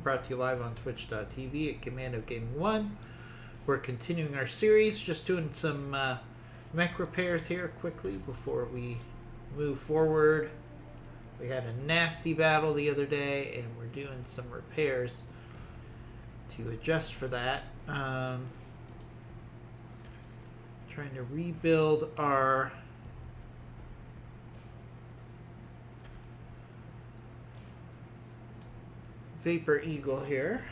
brought to you live on twitch.tv at Commando Gaming 1. We're continuing our series, just doing some mech repairs here quickly before we move forward. We had a nasty battle the other day, and we're doing some repairs to adjust for that. Trying to rebuild our Vapor Eagle here.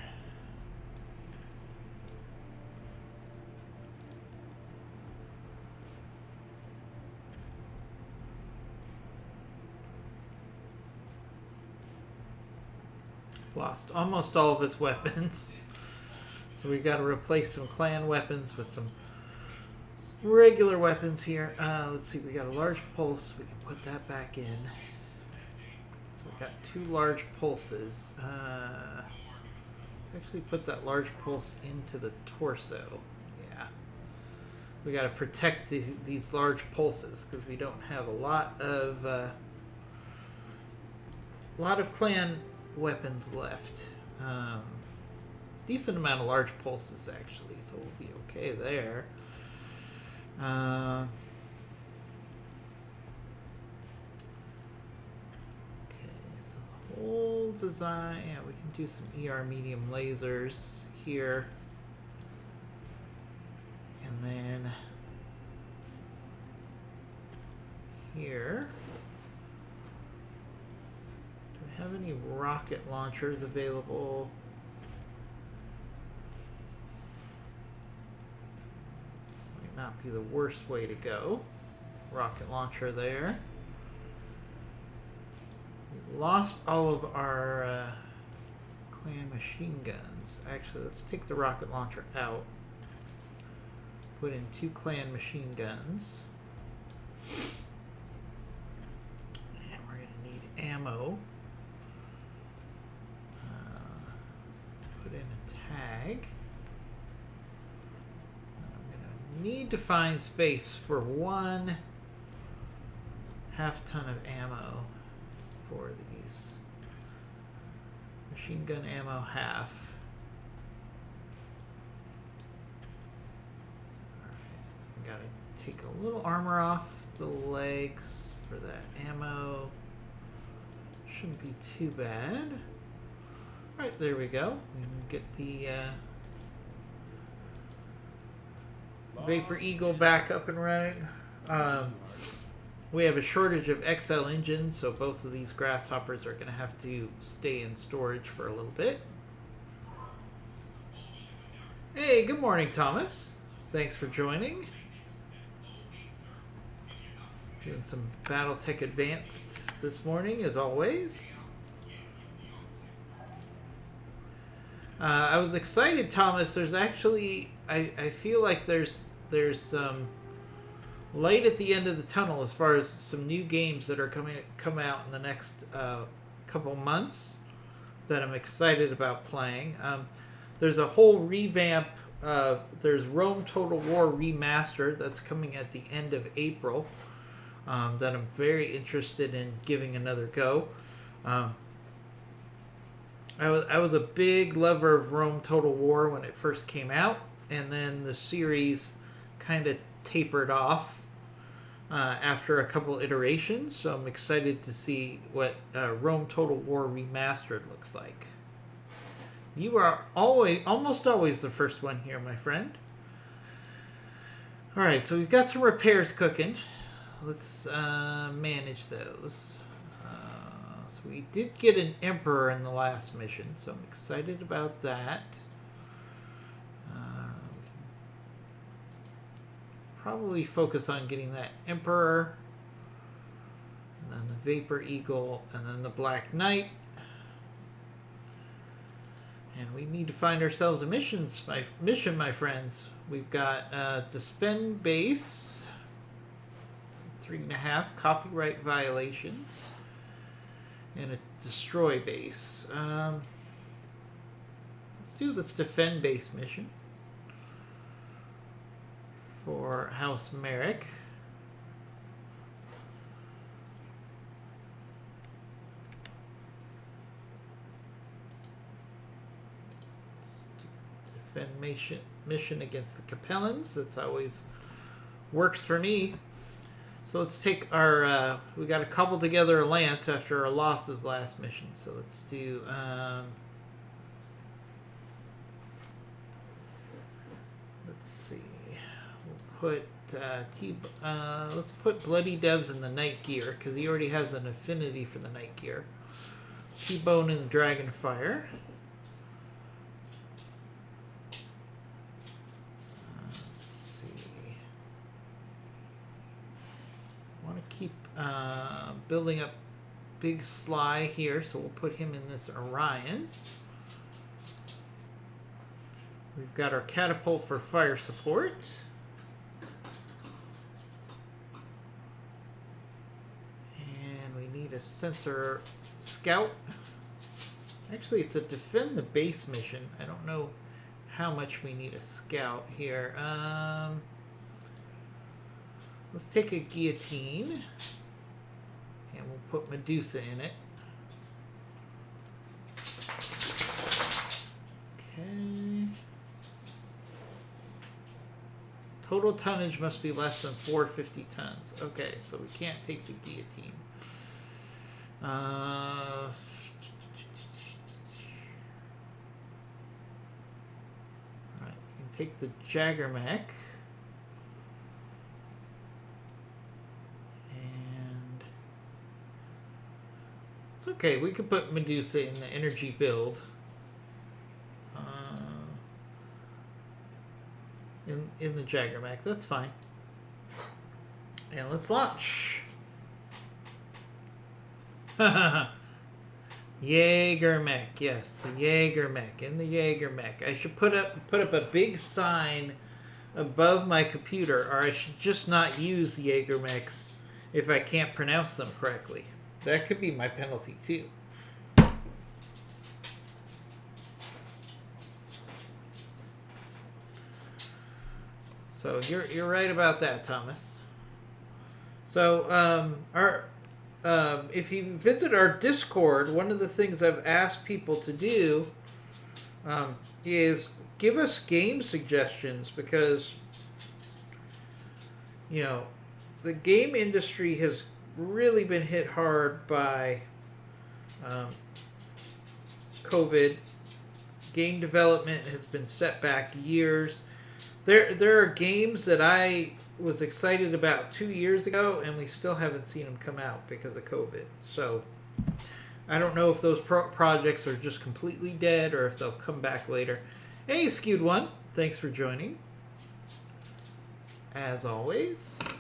Lost almost all of his weapons. So we got to replace some clan weapons with some regular weapons here. Let's see, we got a large pulse. We can put that back in. So we got 2 large pulses. Let's actually put that large pulse into the torso. Yeah. We got to protect these large pulses because we don't have a lot of clan weapons left. Decent amount of large pulses actually, so we'll be okay there. Okay, so the whole design, yeah, we can do some ER medium lasers here. And then here. Do we have any rocket launchers available? Not be the worst way to go. Rocket launcher there. We lost all of our clan machine guns. Actually, let's take the rocket launcher out. Put in 2 clan machine guns. And we're going to need ammo. Let's put in a tag. Need to find space for 1 half-ton of ammo for these. Machine gun ammo half. Alright, we gotta take a little armor off the legs for that ammo. Shouldn't be too bad. Alright, there we go. We can get the Vapor Eagle back up and running. We have a shortage of XL engines, so both of these grasshoppers are going to have to stay in storage for a little bit. Hey, good morning, Thomas. Thanks for joining. Doing some Battletech Advanced this morning, as always. I was excited, Thomas. There's actually, I feel like there's some light at the end of the tunnel as far as some new games that are come out in the next couple months that I'm excited about playing. There's a whole revamp. There's Rome Total War Remastered that's coming at the end of April that I'm very interested in giving another go. I was a big lover of Rome Total War when it first came out, and then the series kind of tapered off after a couple iterations, so I'm excited to see what Rome Total War Remastered looks like. You are almost always the first one here, my friend. Alright, so we've got some repairs cooking. Let's manage those. So we did get an Emperor in the last mission, so I'm excited about that. Probably focus on getting that Emperor, and then the Vapor Eagle, and then the Black Knight. And we need to find ourselves a mission, my friends. We've got Defend Base, 3.5 copyright violations, and a Destroy Base. Let's do this Defend Base mission for House Merrick. defend mission against the Capellans. That's always works for me. So let's take our, we got to cobble together a lance after our losses last mission. So let's do, let's see, we'll put, let's put Bloody Devs in the Night Gear, because he already has an affinity for the Night Gear. T-Bone in the Dragonfire. Let's see. I want to keep building up Big Sly here, so we'll put him in this Orion. We've got our Catapult for fire support. And we need a Sensor Scout. Actually, it's a defend the base mission. I don't know how much we need a scout here. Let's take a guillotine. And we'll put Medusa in it. Okay. Total tonnage must be less than 450 tons. Okay, so we can't take the guillotine. Right, you can take the Jaggermech. And it's okay, we could put Medusa in the energy build. In the Jaggermech, that's fine. And let's launch. Jaegermech, yes, the Jaegermech, in the Jaegermech. I should put up a big sign above my computer, or I should just not use the Jaegermechs if I can't pronounce them correctly. That could be my penalty too. So you're right about that, Thomas. So if you visit our Discord, one of the things I've asked people to do is give us game suggestions, because you know the game industry has really been hit hard by COVID. Game development has been set back years. There are games that I was excited about 2 years ago, and we still haven't seen them come out because of COVID. So I don't know if those projects are just completely dead or if they'll come back later. Hey, Skewed One, thanks for joining. As always. Okay,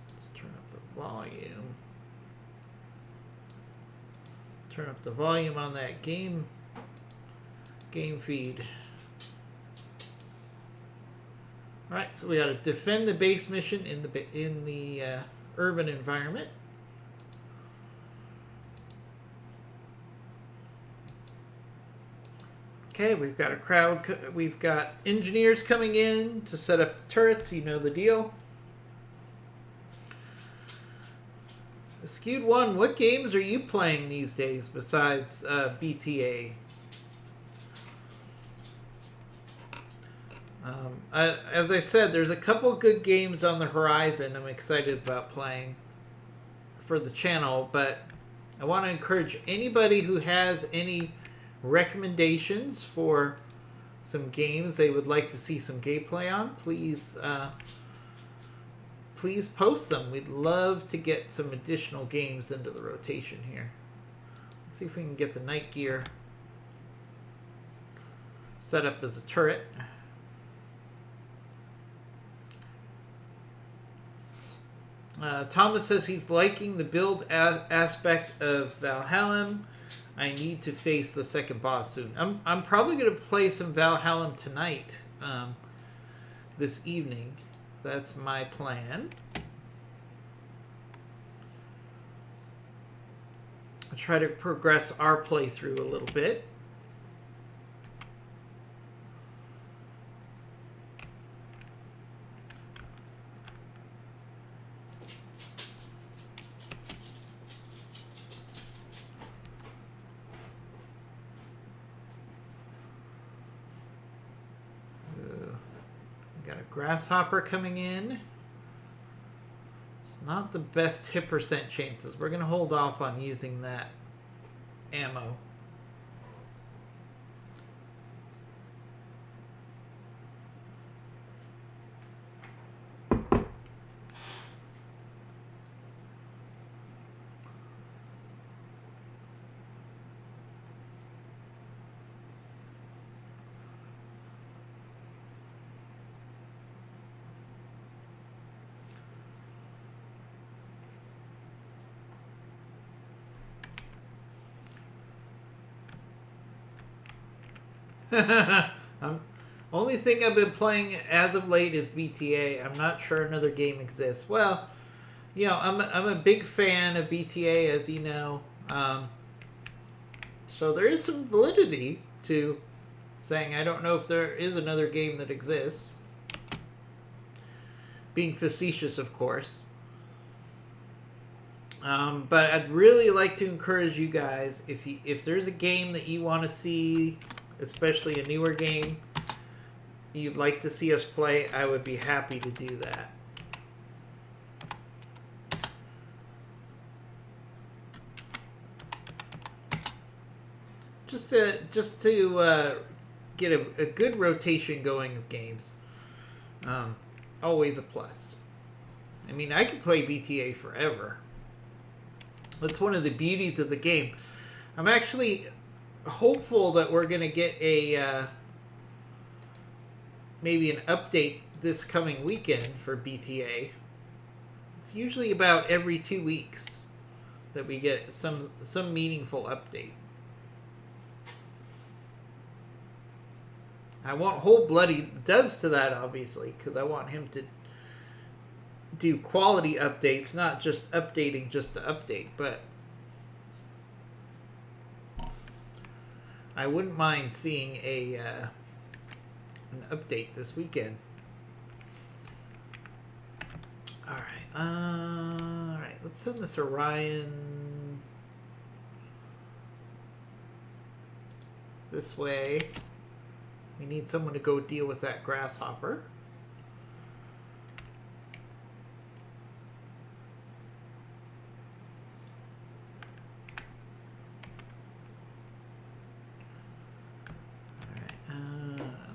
let's turn up the volume. Turn up the volume on that game feed. All right, so we got to defend the base mission in the urban environment. Okay, we've got a crowd. We've got engineers coming in to set up the turrets. You know the deal. Skewed One, what games are you playing these days besides BTA? As I said, there's a couple good games on the horizon I'm excited about playing for the channel, but I want to encourage anybody who has any recommendations for some games they would like to see some gameplay on, please post them. We'd love to get some additional games into the rotation here. Let's see if we can get the Night Gear set up as a turret. Thomas says he's liking the build aspect of Valhalla. I need to face the second boss soon. I'm probably going to play some Valhalla tonight, this evening. That's my plan. I'll try to progress our playthrough a little bit. Grasshopper coming in. It's not the best hit percent chances. We're going to hold off on using that ammo. Only thing I've been playing as of late is BTA. I'm not sure another game exists. Well, you know, I'm a big fan of BTA, as you know. So there is some validity to saying I don't know if there is another game that exists. Being facetious, of course. But I'd really like to encourage you guys, if there's a game that you want to see, especially a newer game, you'd like to see us play, I would be happy to do that. Just to get a good rotation going of games. Always a plus. I mean, I could play BTA forever. That's one of the beauties of the game. I'm actually hopeful that we're going to get a maybe an update this coming weekend for BTA. It's usually about every 2 weeks that we get some meaningful update. I want whole bloody Dubs to that, obviously, because I want him to do quality updates, not just updating just to update. But I wouldn't mind seeing an update this weekend. All right. Let's send this Orion this way. We need someone to go deal with that Grasshopper.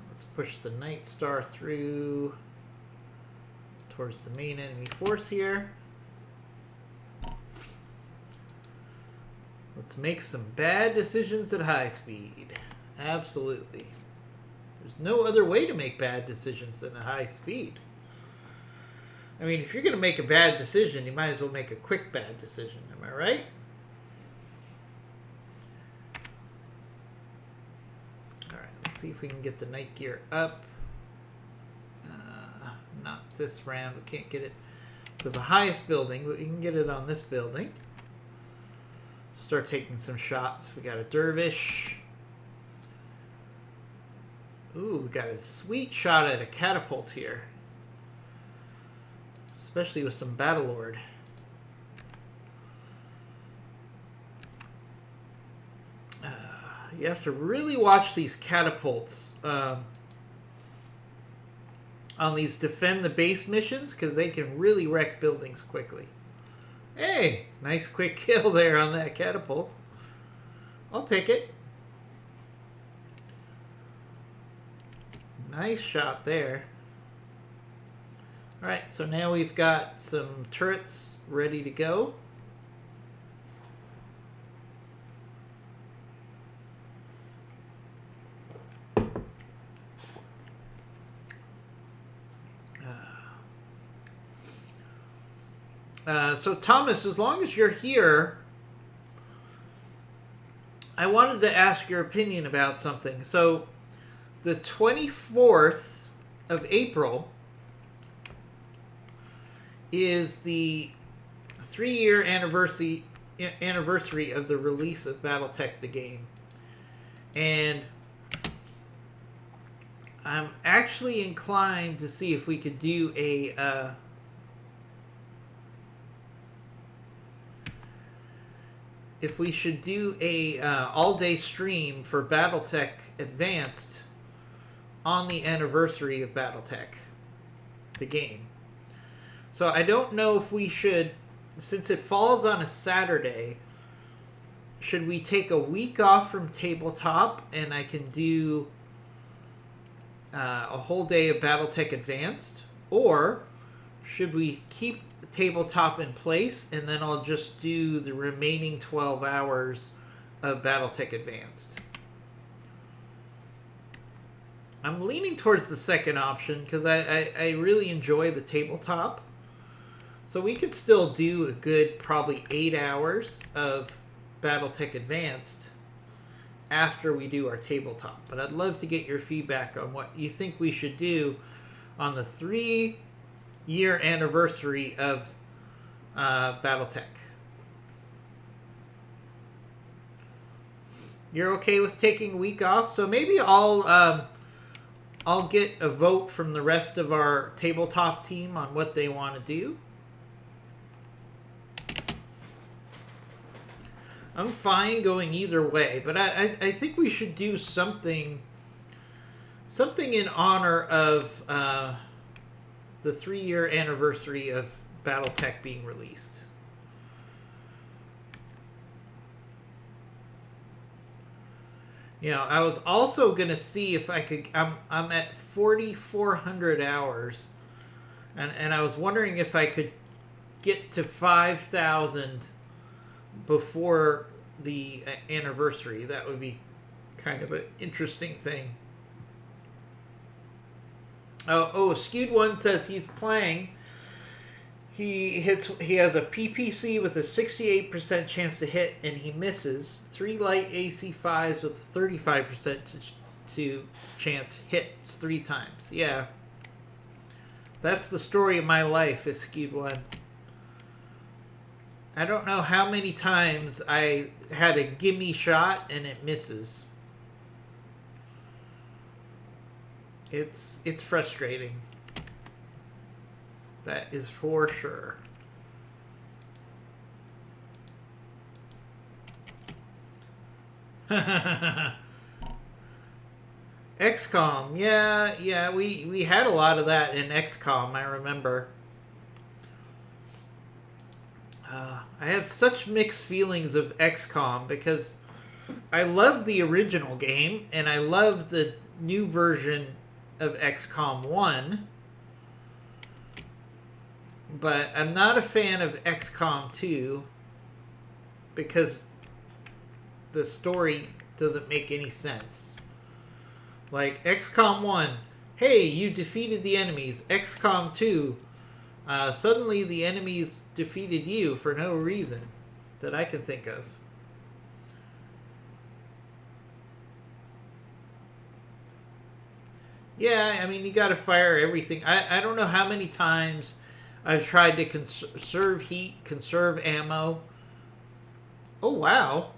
Let's push the Night Star through towards the main enemy force here. Let's make some bad decisions at high speed. Absolutely. There's no other way to make bad decisions than at high speed. I mean, if you're going to make a bad decision, you might as well make a quick bad decision. Am I right? All right, let's see if we can get the night gear up. Not this round. We can't get it to the highest building, but we can get it on this building. Start taking some shots. We got a dervish. Ooh, we got a sweet shot at a catapult here. Especially with some Battlelord. You have to really watch these catapults on these defend the base missions, because they can really wreck buildings quickly. Hey, nice quick kill there on that catapult. I'll take it. Nice shot there. Alright, so now we've got some turrets ready to go. So Thomas, as long as you're here, I wanted to ask your opinion about something. So the 24th of April is the 3-year anniversary of the release of BattleTech the game. And I'm actually inclined to see if we could do a if we should do a all-day stream for BattleTech Advanced on the anniversary of BattleTech. the game. So I don't know if we should, since it falls on a Saturday, should we take a week off from tabletop and I can do a whole day of BattleTech Advanced? Or should we keep tabletop in place and then I'll just do the remaining 12 hours of BattleTech Advanced? I'm leaning towards the second option because I really enjoy the tabletop. So we could still do a good probably 8 hours of BattleTech Advanced after we do our tabletop. But I'd love to get your feedback on what you think we should do on the 3-year anniversary of BattleTech. You're okay with taking a week off? So maybe I'll get a vote from the rest of our tabletop team on what they want to do. I'm fine going either way, but I think we should do something in honor of the 3-year anniversary of BattleTech being released. You know, I was also going to see if I could... I'm at 4,400 hours, and I was wondering if I could get to 5,000 before the anniversary. That would be kind of an interesting thing. Oh, Skewed One says he's playing. He has a PPC with a 68% chance to hit, and he misses. 3 light AC5s with 35% to chance hits 3 times. Yeah. That's the story of my life, is Skewed One. I don't know how many times I had a gimme shot and it misses. It's frustrating. That is for sure. XCOM, yeah, we had a lot of that in XCOM, I remember. I have such mixed feelings of XCOM because I love the original game and I love the new version of XCOM 1. But I'm not a fan of XCOM 2 because the story doesn't make any sense. Like XCOM 1, hey, you defeated the enemies. XCOM 2, suddenly the enemies defeated you for no reason that I can think of. Yeah, I mean, you got to fire everything. I don't know how many times I've tried to conserve heat, conserve ammo. Oh, wow.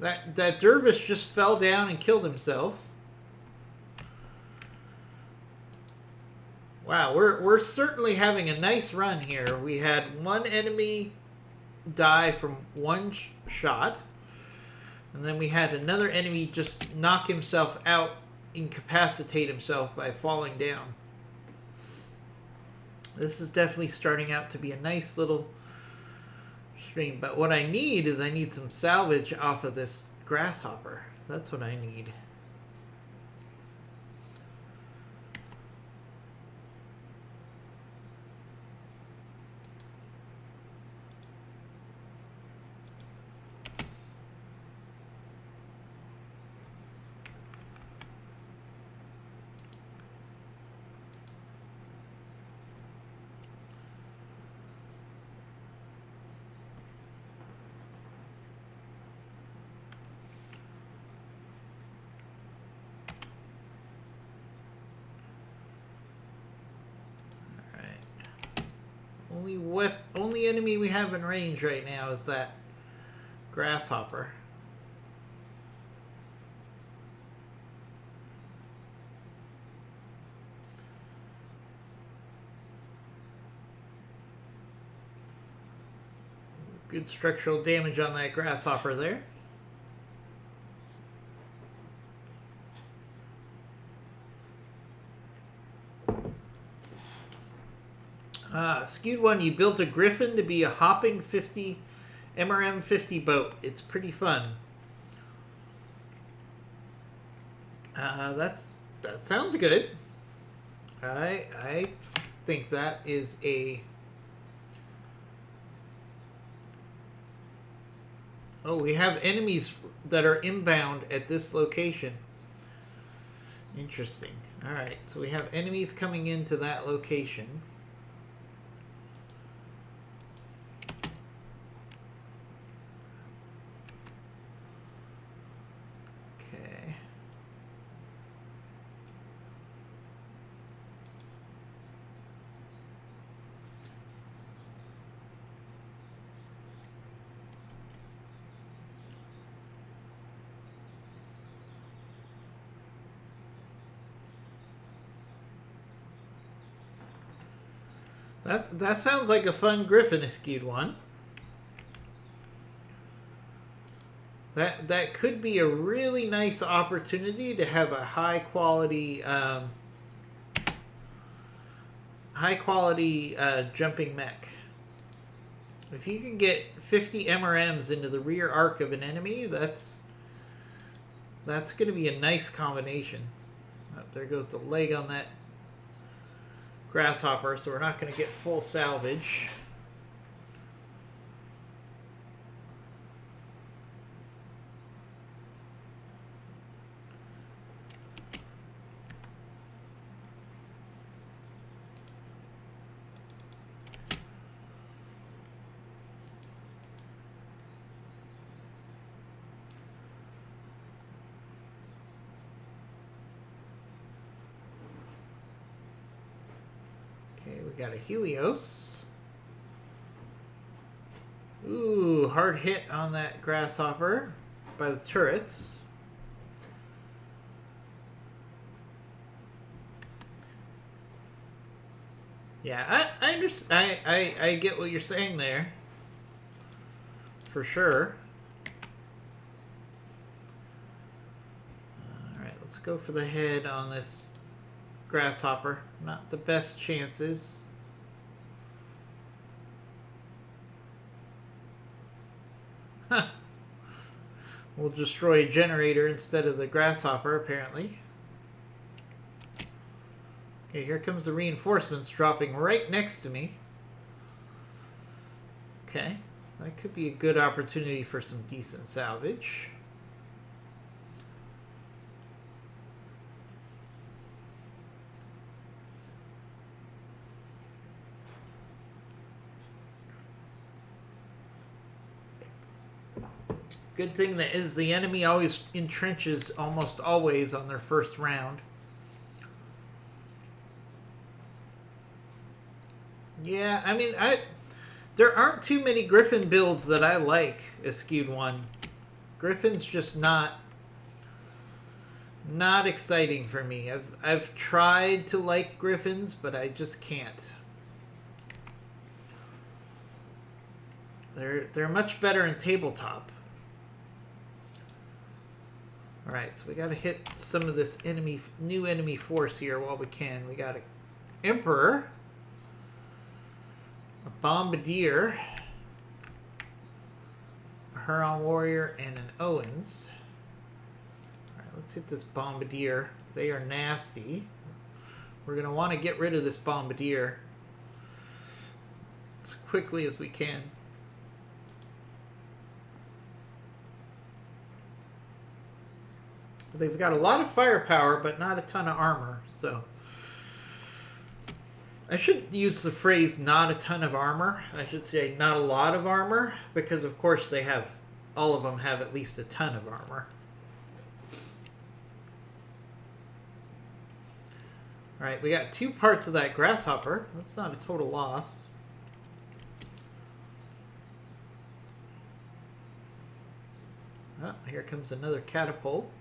That dervish just fell down and killed himself. Wow, we're certainly having a nice run here. We had one enemy die from one shot. And then we had another enemy just knock himself out, incapacitate himself by falling down. This is definitely starting out to be a nice little stream. But what I need some salvage off of this grasshopper. That's what I need. Only enemy we have in range right now is that grasshopper. Good structural damage on that grasshopper there. Skewed one, you built a Griffin to be a hopping 50 MRM 50 boat. It's pretty fun. That sounds good. I think that is a... Oh, we have enemies that are inbound at this location. Interesting. Alright, so we have enemies coming into that location. Okay. That sounds like a fun Griffin skewed one. That could be a really nice opportunity to have a high quality jumping mech. If you can get 50 MRMs into the rear arc of an enemy, that's going to be a nice combination. Oh, there goes the leg on that grasshopper, so we're not going to get full salvage. Okay, we got a Helios. Ooh, hard hit on that grasshopper by the turrets. Yeah, I understand. I get what you're saying there. For sure. Alright, let's go for the head on this grasshopper. Not the best chances. Huh. We'll destroy a generator instead of the grasshopper, apparently. Okay, here comes the reinforcements dropping right next to me. Okay, that could be a good opportunity for some decent salvage. Good thing that is the enemy always entrenches almost always on their first round. Yeah, I mean, there aren't too many Griffin builds that I like a skewed one. Griffin's just not exciting for me. I've tried to like Griffins, but I just can't. They're much better in tabletop. Alright, so we gotta hit some of this new enemy force here while we can. We got an Emperor, a Bombardier, a Huron Warrior, and an Owens. Alright, let's hit this Bombardier. They are nasty. We're gonna want to get rid of this Bombardier as quickly as we can. They've got a lot of firepower, but not a ton of armor, so... I shouldn't use the phrase not a ton of armor. I should say not a lot of armor, because of course they have... all of them have at least a ton of armor. Alright, we got 2 parts of that grasshopper. That's not a total loss. Oh, here comes another catapult.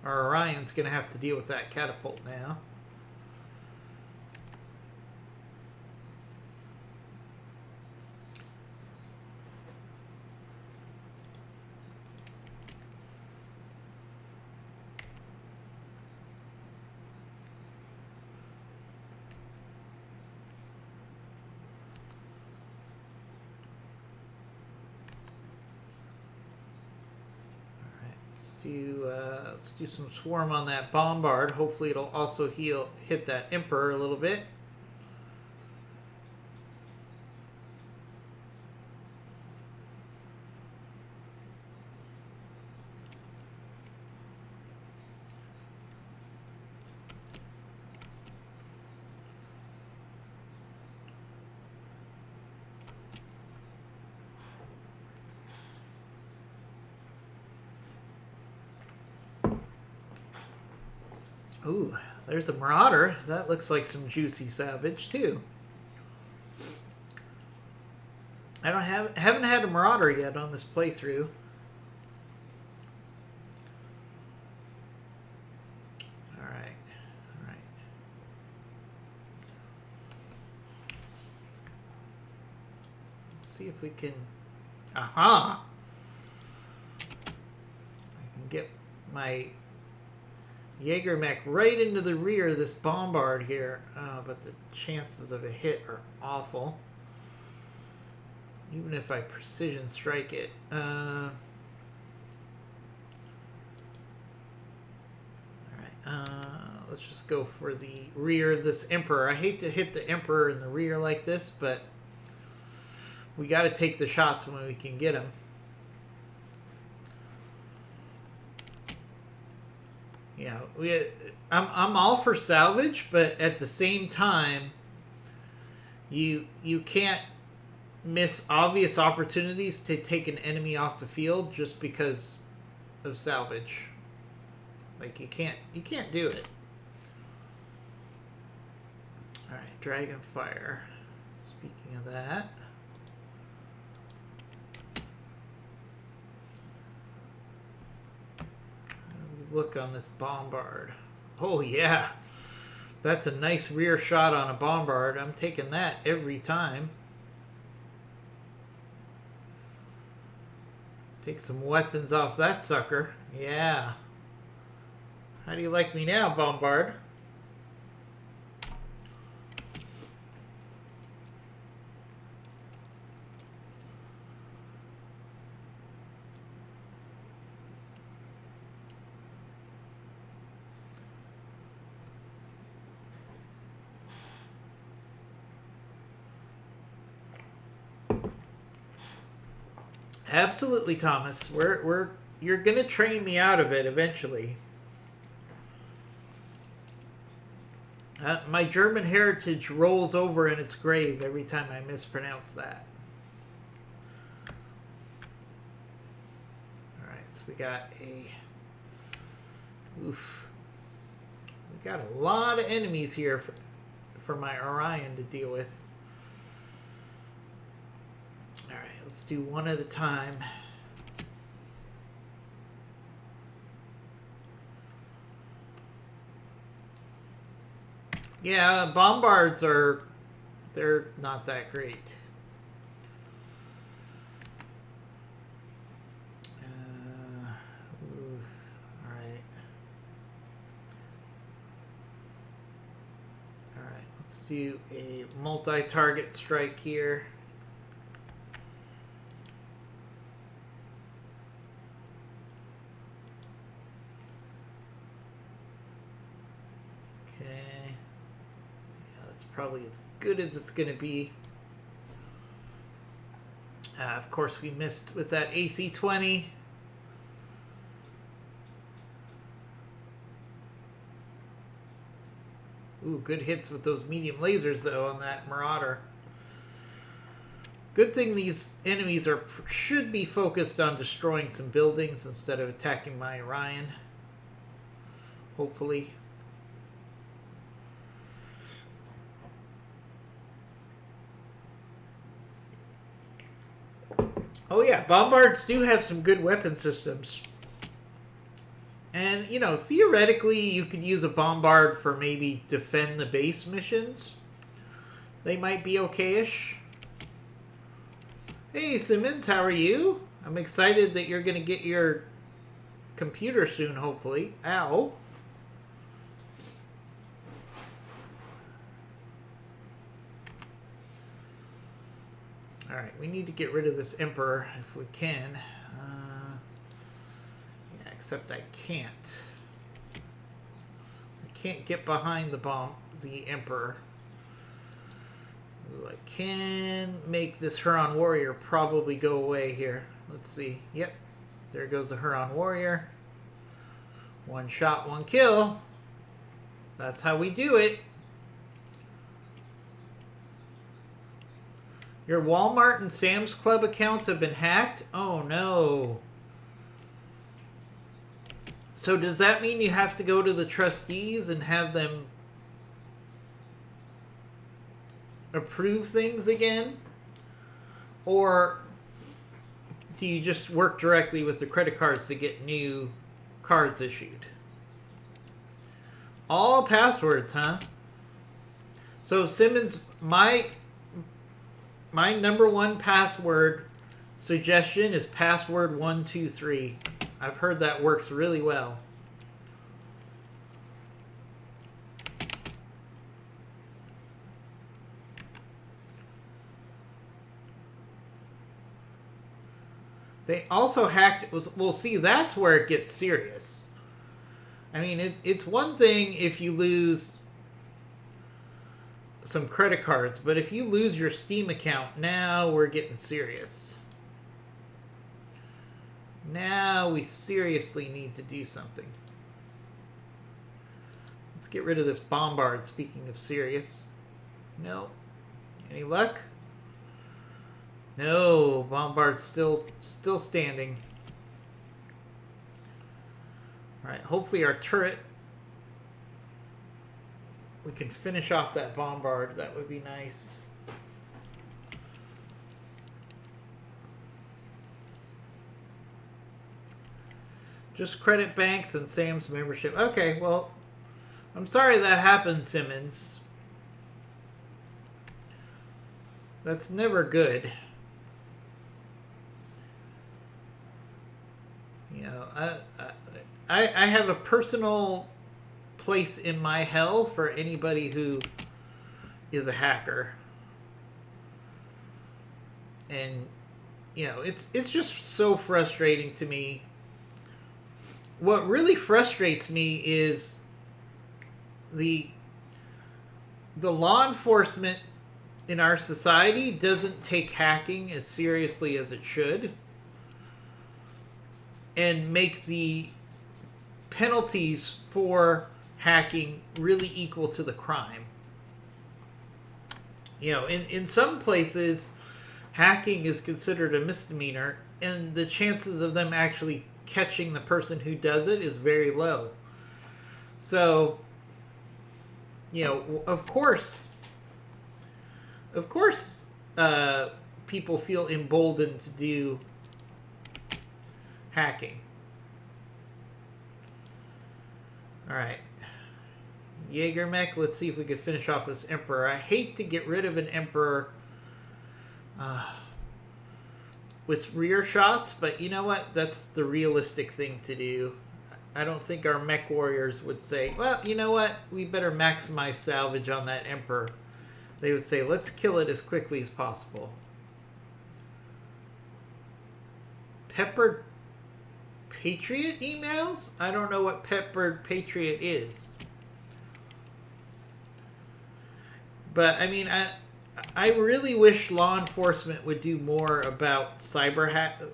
Our Orion's going to have to deal with that catapult now. let's do some swarm on that bombard. Hopefully it'll also hit that emperor a little bit. Ooh, there's a marauder. That looks like some juicy salvage too. I haven't had a marauder yet on this playthrough. All right. Let's see if we can. Aha! I can get my Jägermech right into the rear of this bombard here, but the chances of a hit are awful. Even if I precision strike it. Alright, let's just go for the rear of this Emperor. I hate to hit the Emperor in the rear like this, but we got to take the shots when we can get them. Yeah, I'm all for salvage, but at the same time, you can't miss obvious opportunities to take an enemy off the field just because of salvage. Like you can't do it. All right, Dragonfire. Speaking of that, look on this bombard. Oh yeah, that's a nice rear shot on a bombard. I'm taking that every time. Take some weapons off that sucker. Yeah. How do you like me now, bombard? Absolutely, Thomas. You're gonna train me out of it eventually. My German heritage rolls over in its grave every time I mispronounce that. All right, so we got we got a lot of enemies here for my Orion to deal with. Let's do one at a time. Yeah, bombards they're not that great. All right, let's do a multi-target strike here. Probably as good as it's going to be. Of course, we missed with that AC-20. Ooh, good hits with those medium lasers, though, on that Marauder. Good thing these enemies should be focused on destroying some buildings instead of attacking my Orion. Hopefully. Oh yeah, bombards do have some good weapon systems. And, you know, theoretically, you could use a bombard for maybe defend the base missions. They might be okay-ish. Hey, Simmons, how are you? I'm excited that you're going to get your computer soon, hopefully. Ow. Alright, we need to get rid of this Emperor if we can. Yeah, Except I can't. I can't get behind the Emperor. Ooh, I can make this Huron Warrior probably go away here. Let's see. Yep. There goes the Huron Warrior. One shot, one kill. That's how we do it. Your Walmart and Sam's Club accounts have been hacked? Oh no. So does that mean you have to go to the trustees and have them approve things again? Or do you just work directly with the credit cards to get new cards issued? All passwords, huh? So Simmons, my number one password suggestion is password 123. I've heard that works really well. They also hacked. Well, see, that's where it gets serious. I mean, it's one thing if you lose some credit cards, but if you lose your Steam account, now we're getting serious. Now we seriously need to do something. Let's get rid of this bombard, speaking of serious. No. Any luck? No, bombard's still standing. All right, hopefully our turret, we can finish off that bombard. That would be nice. Just credit banks and Sam's membership. Okay, well, I'm sorry that happened, Simmons. That's never good. You know, I have a personal place in my hell for anybody who is a hacker. And, you know, it's just so frustrating to me. What really frustrates me is the law enforcement in our society doesn't take hacking as seriously as it should and make the penalties for hacking really equal to the crime. You know, in some places, hacking is considered a misdemeanor, and the chances of them actually catching the person who does it is very low. So, you know, of course, people feel emboldened to do hacking. All right. Jaeger mech, let's see if we can finish off this Emperor. I hate to get rid of an Emperor with rear shots, but you know what? That's the realistic thing to do. I don't think our mech warriors would say, well, you know what? We better maximize salvage on that Emperor. They would say, let's kill it as quickly as possible. Peppered Patriot emails? I don't know what Peppered Patriot is. But, I mean, I really wish law enforcement would do more about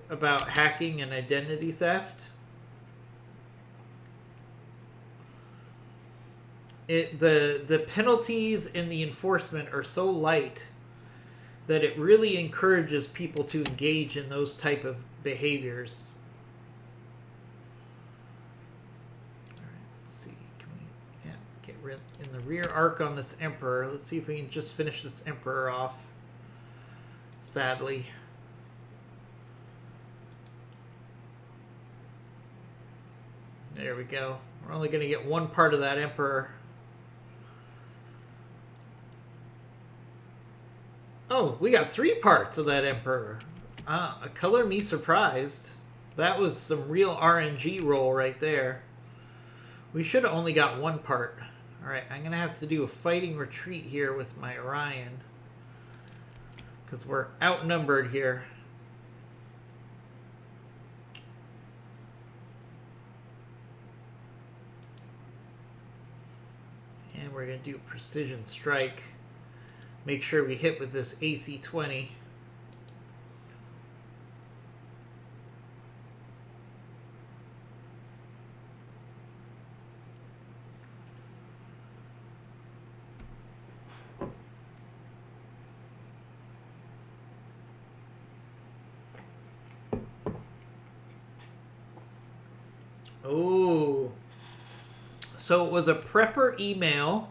about hacking and identity theft. The penalties and the enforcement are so light that it really encourages people to engage in those type of behaviors. All right, let's see. Can we get rid in the rear arc on this Emperor? Let's see if we can just finish this Emperor off. Sadly. There we go. We're only going to get one part of that Emperor. Oh, we got 3 parts of that Emperor. Color me surprised. That was some real RNG roll right there. We should have only got 1 part. Alright, I'm going to have to do a fighting retreat here with my Orion. Because we're outnumbered here. And we're going to do precision strike. Make sure we hit with this AC-20. Oh. So it was a prepper email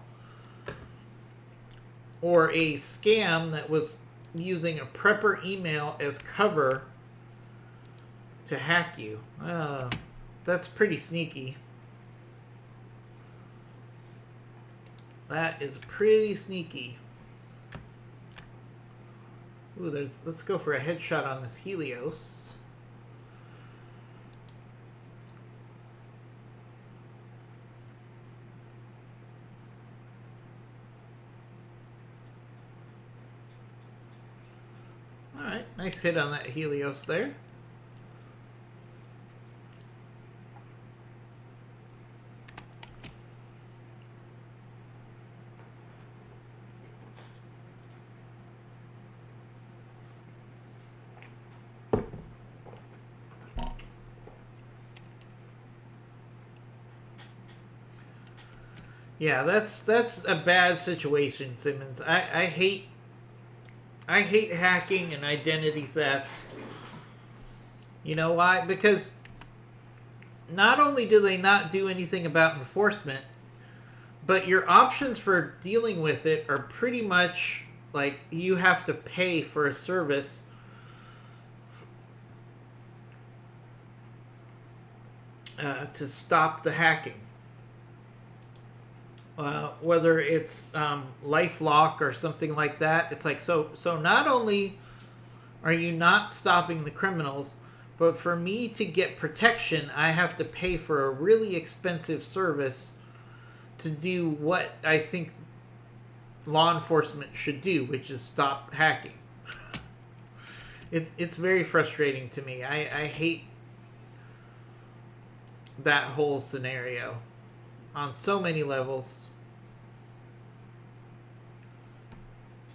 or a scam that was using a prepper email as cover to hack you. That's pretty sneaky. That is pretty sneaky. Ooh, let's go for a headshot on this Helios. Alright, nice hit on that Helios there. Yeah, that's a bad situation, Simmons. I hate hacking and identity theft. You know why? Because not only do they not do anything about enforcement, but your options for dealing with it are pretty much like you have to pay for a service to stop the hacking. Whether it's LifeLock or something like that, it's like so not only are you not stopping the criminals, but for me to get protection, I have to pay for a really expensive service to do what I think law enforcement should do, which is stop hacking. It's very frustrating to me. I hate that whole scenario on so many levels.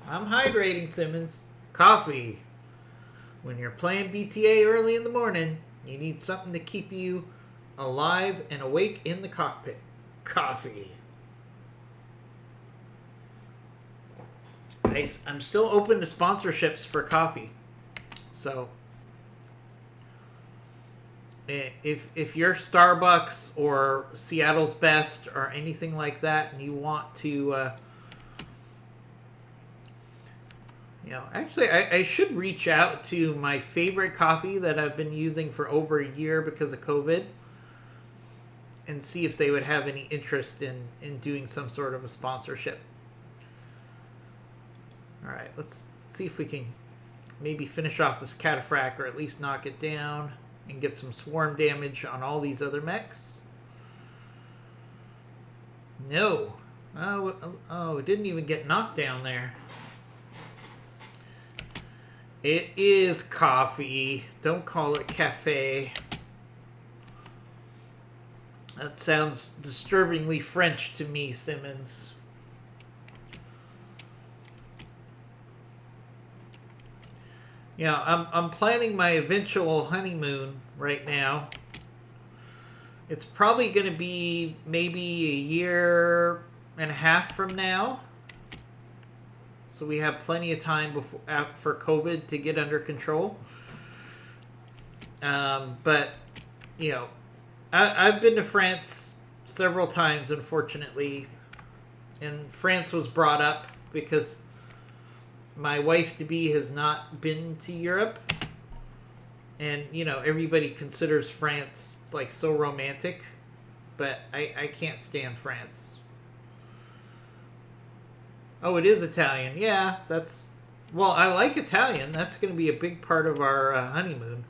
I'm hydrating, Simmons. Coffee. When you're playing BTA early in the morning, you need something to keep you alive and awake in the cockpit. Coffee. I'm still open to sponsorships for coffee. So if you're Starbucks or Seattle's Best or anything like that, and you want to, actually, I should reach out to my favorite coffee that I've been using for over a year because of COVID, and see if they would have any interest in doing some sort of a sponsorship. All right, let's see if we can maybe finish off this cataphract, or at least knock it down and get some swarm damage on all these other mechs. No. Oh, it didn't even get knocked down there. It is coffee. Don't call it cafe. That sounds disturbingly French to me, Simmons. Yeah, I'm planning my eventual honeymoon right now. It's probably going to be maybe a year and a half from now. So we have plenty of time for COVID to get under control. But, I've been to France several times, unfortunately. And France was brought up because my wife-to-be has not been to Europe. And, everybody considers France like so romantic. But I can't stand France. Oh, it is Italian. Yeah, well, I like Italian. That's going to be a big part of our honeymoon.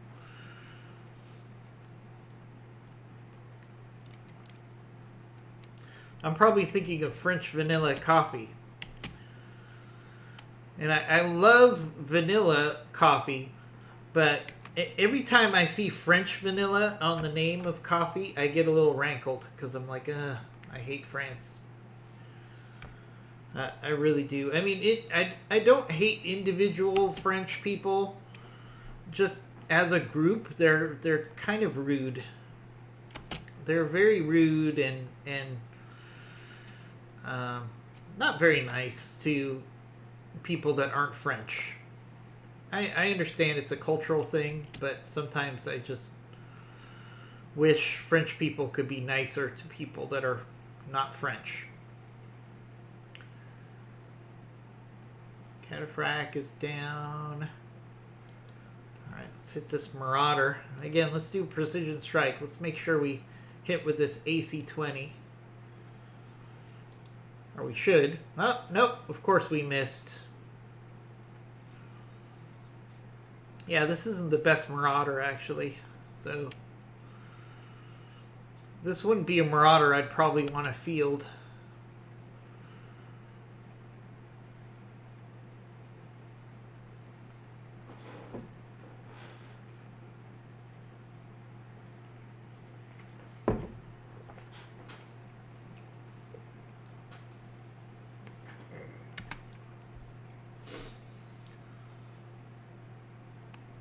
I'm probably thinking of French vanilla coffee. And I love vanilla coffee, but every time I see French vanilla on the name of coffee, I get a little rankled because I'm like, I hate France. I really do. I mean, I don't hate individual French people. Just as a group, they're kind of rude. They're very rude and not very nice to people that aren't French. I understand it's a cultural thing, but sometimes I just wish French people could be nicer to people that are not French. Cataphract is down. Alright, let's hit this Marauder. Again, let's do Precision Strike. Let's make sure we hit with this AC-20. Or we should. Oh, nope, of course we missed. Yeah, this isn't the best Marauder, actually. So, this wouldn't be a Marauder I'd probably want to field.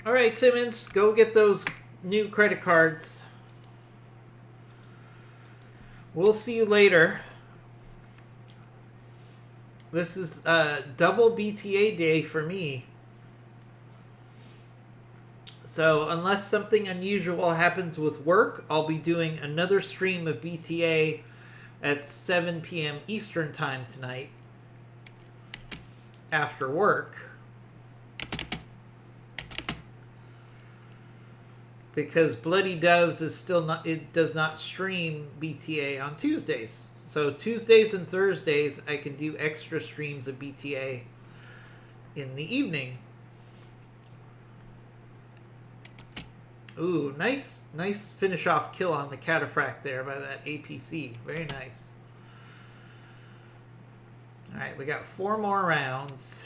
All right, Simmons, go get those new credit cards. We'll see you later. This is double BTA day for me. So unless something unusual happens with work, I'll be doing another stream of BTA at 7 p.m. Eastern time tonight after work. Because Bloody Doves is still not, it does not stream BTA on Tuesdays. So Tuesdays and Thursdays I can do extra streams of BTA in the evening. Ooh, nice finish off kill on the Cataphract there by that APC. Very nice. Alright, we got 4 more rounds.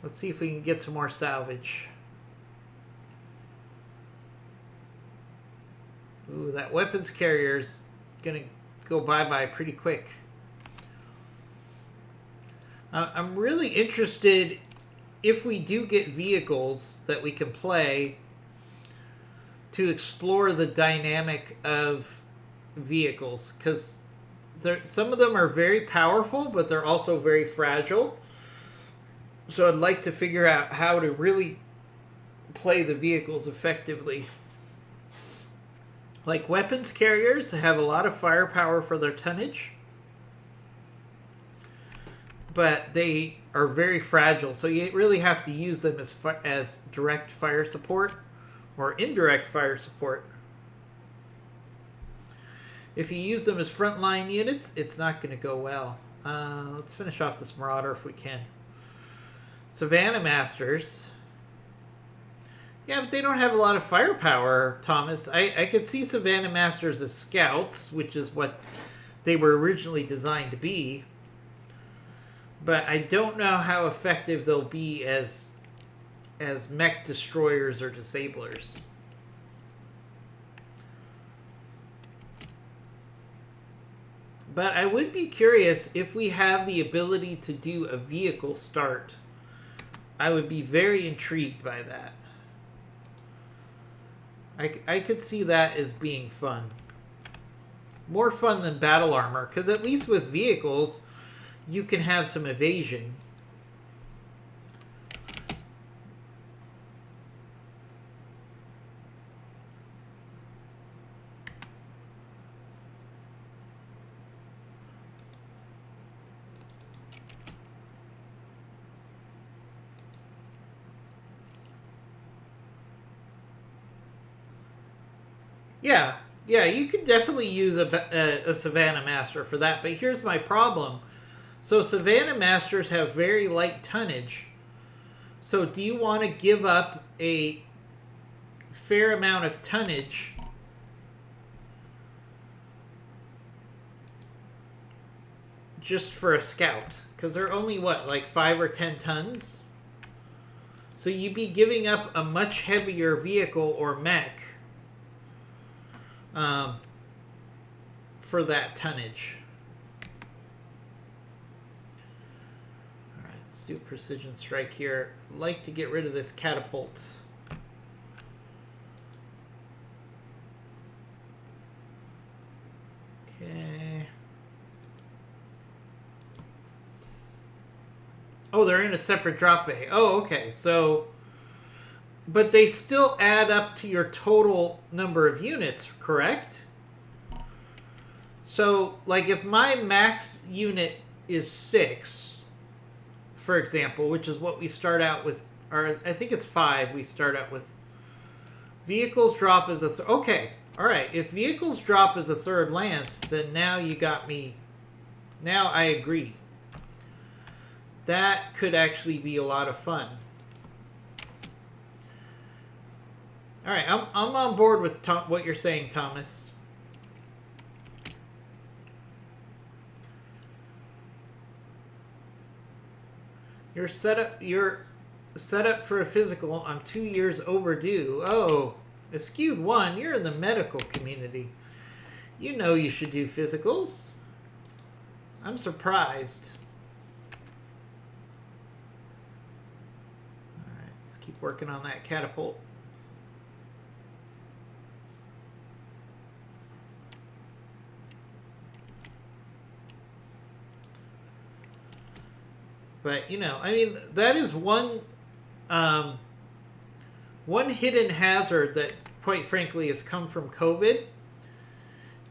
Let's see if we can get some more salvage. Ooh, that weapons carrier's gonna go bye-bye pretty quick. I'm really interested if we do get vehicles that we can play to explore the dynamic of vehicles, because some of them are very powerful, but they're also very fragile. So I'd like to figure out how to really play the vehicles effectively. Like weapons carriers have a lot of firepower for their tonnage, but they are very fragile. So you really have to use them as direct fire support or indirect fire support. If you use them as frontline units, it's not going to go well. Let's finish off this Marauder if we can. Savannah Masters. Yeah, but they don't have a lot of firepower, Thomas. I could see Savannah Masters as scouts, which is what they were originally designed to be. But I don't know how effective they'll be as mech destroyers or disablers. But I would be curious if we have the ability to do a vehicle start. I would be very intrigued by that. I could see that as being fun. More fun than battle armor, because at least with vehicles, you can have some evasion. Yeah, you could definitely use a Savannah Master for that, but here's my problem. So Savannah Masters have very light tonnage. So do you want to give up a fair amount of tonnage just for a scout? Because they're only, what, like 5 or 10 tons? So you'd be giving up a much heavier vehicle or mech for that tonnage. do a precision strike here. I'd like to get rid of this catapult. Okay. Oh, they're in a separate drop bay. Oh, okay. So, but they still add up to your total number of units, correct? So, like if my max unit is 6, for example, which is what we start out with, or I think it's 5 we start out with. Vehicles drop as a okay, all right. If vehicles drop as a third lance, then now you got me. Now I agree. That could actually be a lot of fun. All right, I'm on board with what you're saying, Thomas. You're set up for a physical. I'm 2 years overdue. Oh, Askewed 1, you're in the medical community. You know you should do physicals. I'm surprised. All right, let's keep working on that catapult. But, you know, I mean, that is one hidden hazard that, quite frankly, has come from COVID,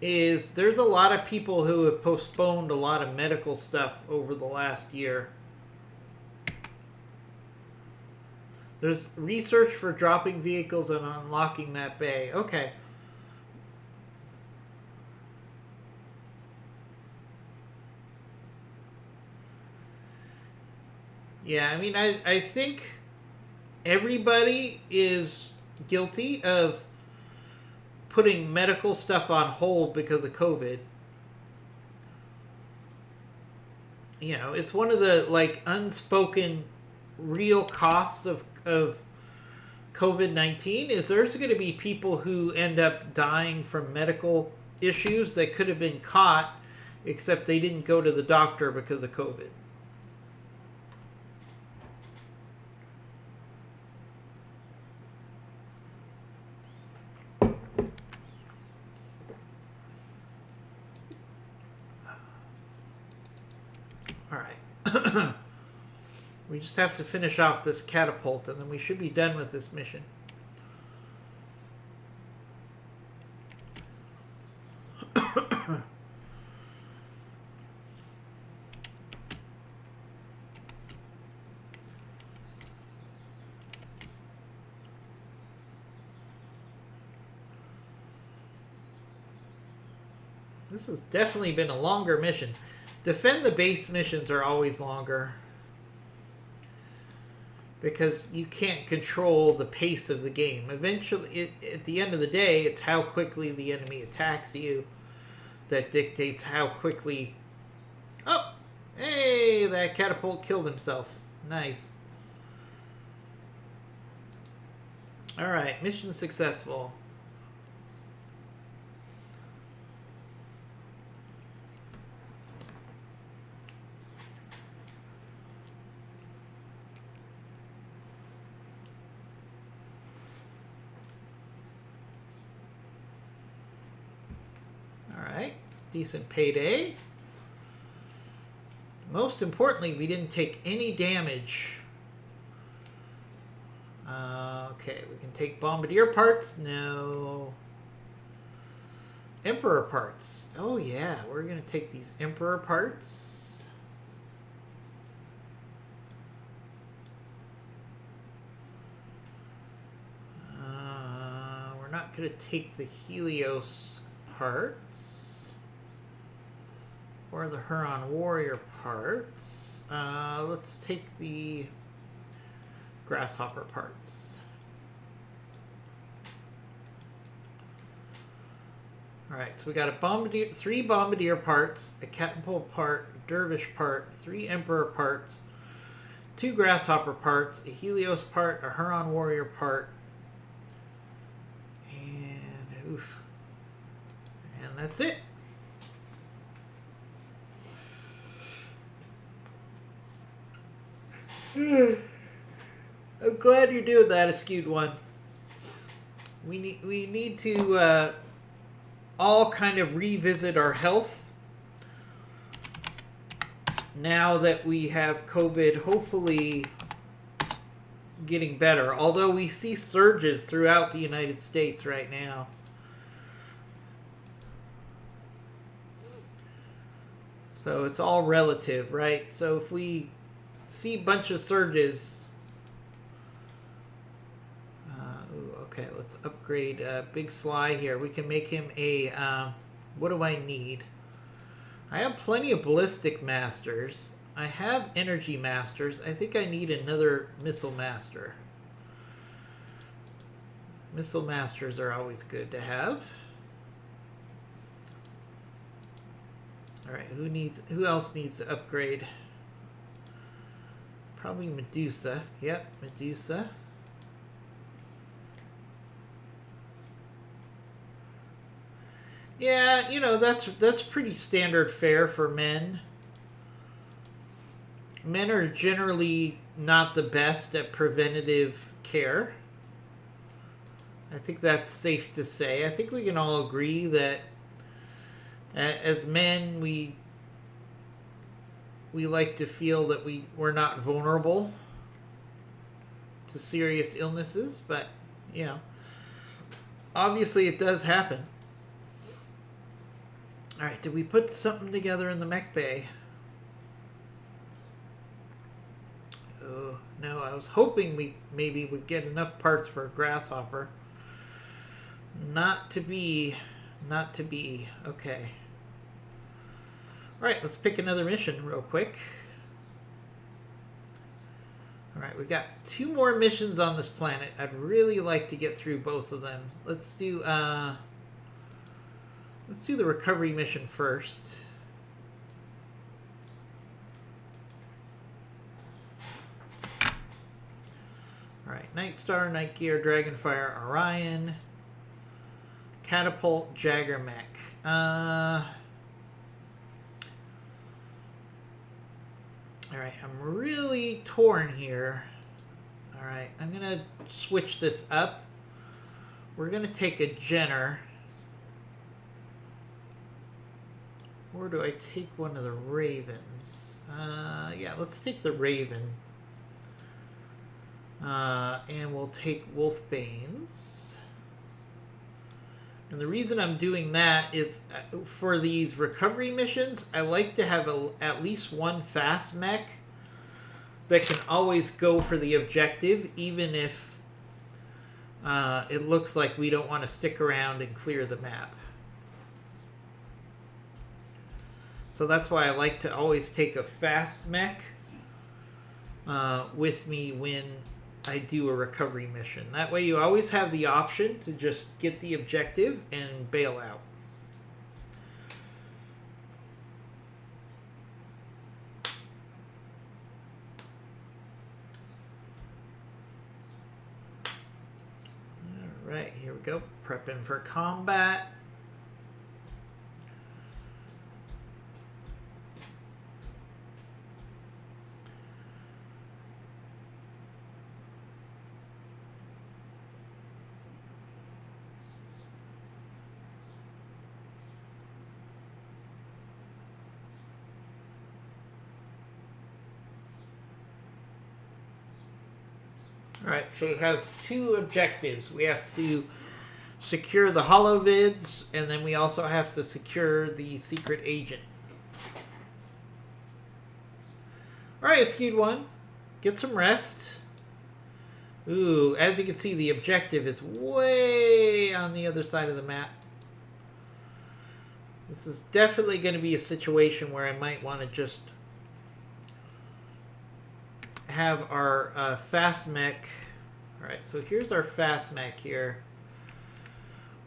is there's a lot of people who have postponed a lot of medical stuff over the last year. There's research for dropping vehicles and unlocking that bay. Okay. Yeah, I mean, I think everybody is guilty of putting medical stuff on hold because of COVID. You know, it's one of the, like, unspoken real costs of COVID-19 is there's going to be people who end up dying from medical issues that could have been caught, except they didn't go to the doctor because of COVID. We just have to finish off this catapult, and then we should be done with this mission. This has definitely been a longer mission. Defend the base missions are always longer, because you can't control the pace of the game. Eventually, at the end of the day, it's how quickly the enemy attacks you that dictates how quickly... Oh! Hey, that catapult killed himself. Nice. Alright, mission successful. Decent payday. Most importantly, we didn't take any damage. Okay, we can take bombardier parts. No. Emperor parts. Oh yeah, we're going to take these Emperor parts. We're not going to take the Helios parts. Or the Huron warrior parts. Let's take the grasshopper parts. Alright, so we got a 3 bombardier parts, a catapult part, a dervish part, 3 emperor parts, 2 grasshopper parts, a Helios part, a Huron warrior part, and oof. And that's it. I'm glad you're doing that, Askewed One. We need to all kind of revisit our health now that we have COVID, hopefully getting better. Although we see surges throughout the United States right now. So it's all relative, right? So if we see a bunch of surges, okay, let's upgrade Big Sly here. We can make him a, what do I need? I have plenty of Ballistic Masters. I have Energy Masters. I think I need another Missile Master. Missile Masters are always good to have. Alright, who else needs to upgrade? Probably Medusa. Yep, Medusa. Yeah, you know, that's pretty standard fare for men. Men are generally not the best at preventative care. I think that's safe to say. I think we can all agree that as men, we like to feel that we're not vulnerable to serious illnesses, but, you know, obviously it does happen. All right, did we put something together in the mech bay? Oh, no, I was hoping we maybe would get enough parts for a grasshopper. Not to be. Okay. All right, let's pick another mission real quick. All right, we got 2 more missions on this planet. I'd really like to get through both of them. Let's do the recovery mission first. All right, Night Star, Night Gear, Dragonfire, Orion, Catapult, Jagger Mech. Alright, I'm really torn here. Alright, I'm going to switch this up. We're going to take a Jenner. Or do I take one of the Ravens? Yeah, let's take the Raven. And we'll take Wolfbanes. And the reason I'm doing that is for these recovery missions, I like to have at least one fast mech that can always go for the objective, even if it looks like we don't want to stick around and clear the map. So that's why I like to always take a fast mech with me when I do a recovery mission. That way you always have the option to just get the objective and bail out. Alright, here we go. Prepping for combat. Alright, so we have 2 objectives. We have to secure the holovids, and then we also have to secure the secret agent. Alright, Askewed One, get some rest. Ooh, as you can see, the objective is way on the other side of the map. This is definitely going to be a situation where I might want to just have our fast mech. Alright, so here's our fast mech here.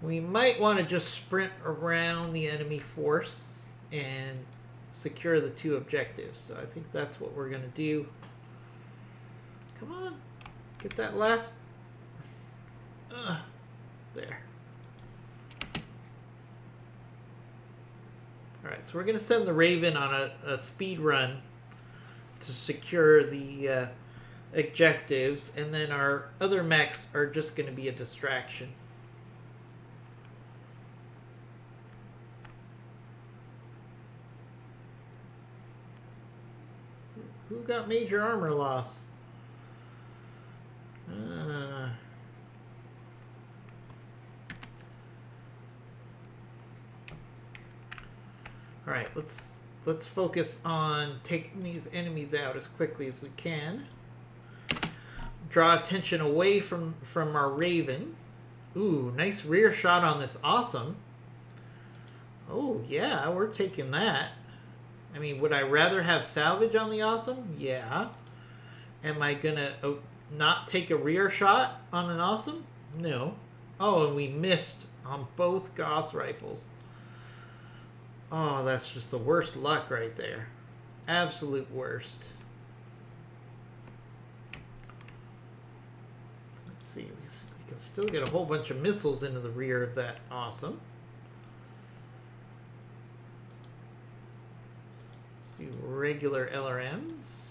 We might want to just sprint around the enemy force and secure the 2 objectives. So I think that's what we're going to do. Come on. Get that last... there. Alright, so we're going to send the Raven on a speed run to secure the objectives, and then our other mechs are just going to be a distraction. Who got major armor loss? All right, let's focus on taking these enemies out as quickly as we can. Draw attention away from our Raven. Ooh, nice rear shot on this Awesome. Oh yeah, we're taking that. I mean, would I rather have salvage on the Awesome? Yeah. Am I gonna not take a rear shot on an Awesome? No. Oh, and we missed on both Gauss rifles. Oh, that's just the worst luck right there. Absolute worst. Let's see. We can still get a whole bunch of missiles into the rear of that Awesome. Let's do regular LRMs.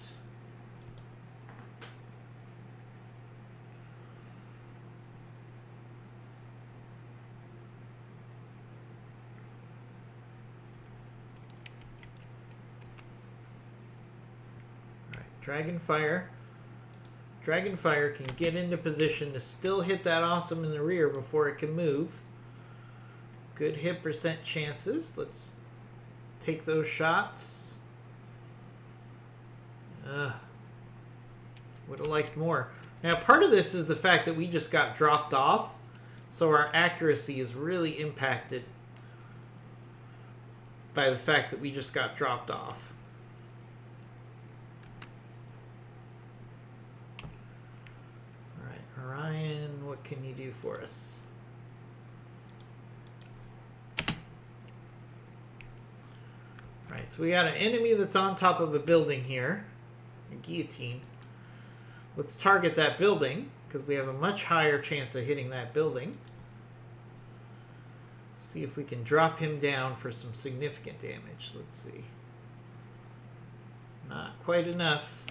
Dragonfire can get into position to still hit that Awesome in the rear before it can move. Good hit percent chances. Let's take those shots. Would have liked more. Now, part of this is the fact that we just got dropped off, so our accuracy is really impacted by the fact that we just got dropped off. Orion, what can you do for us? Alright, so we got an enemy that's on top of a building here. A guillotine. Let's target that building, because we have a much higher chance of hitting that building. See if we can drop him down for some significant damage. Let's see. Not quite enough.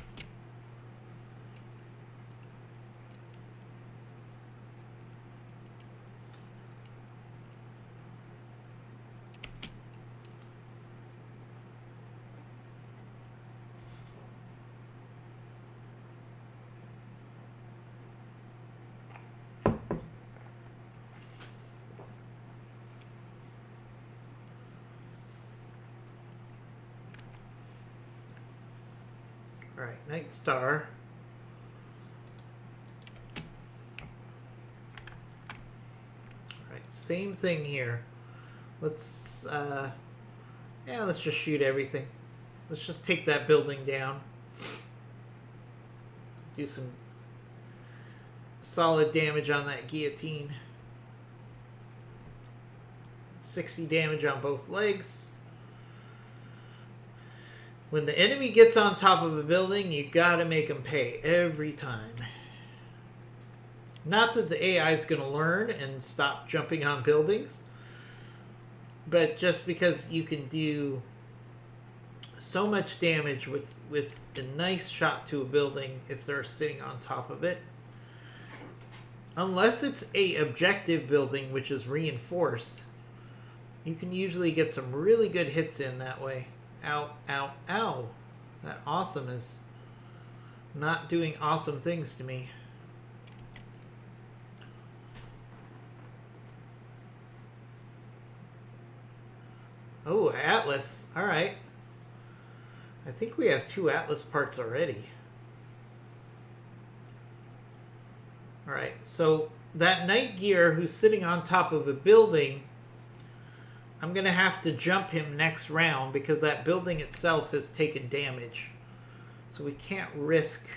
Alright, Night Star. Alright, same thing here. Let's let's just shoot everything. Let's just take that building down. Do some solid damage on that guillotine. 60 damage on both legs. When the enemy gets on top of a building, you gotta make them pay every time. Not that the AI is going to learn and stop jumping on buildings, but just because you can do so much damage with a nice shot to a building if they're sitting on top of it. Unless it's a objective building which is reinforced, you can usually get some really good hits in that way. Ow, ow, ow. That Awesome is not doing awesome things to me. Oh, Atlas. Alright. I think we have 2 Atlas parts already. Alright, so that Night Gear who's sitting on top of a building, I'm going to have to jump him next round because that building itself has taken damage. So we can't risk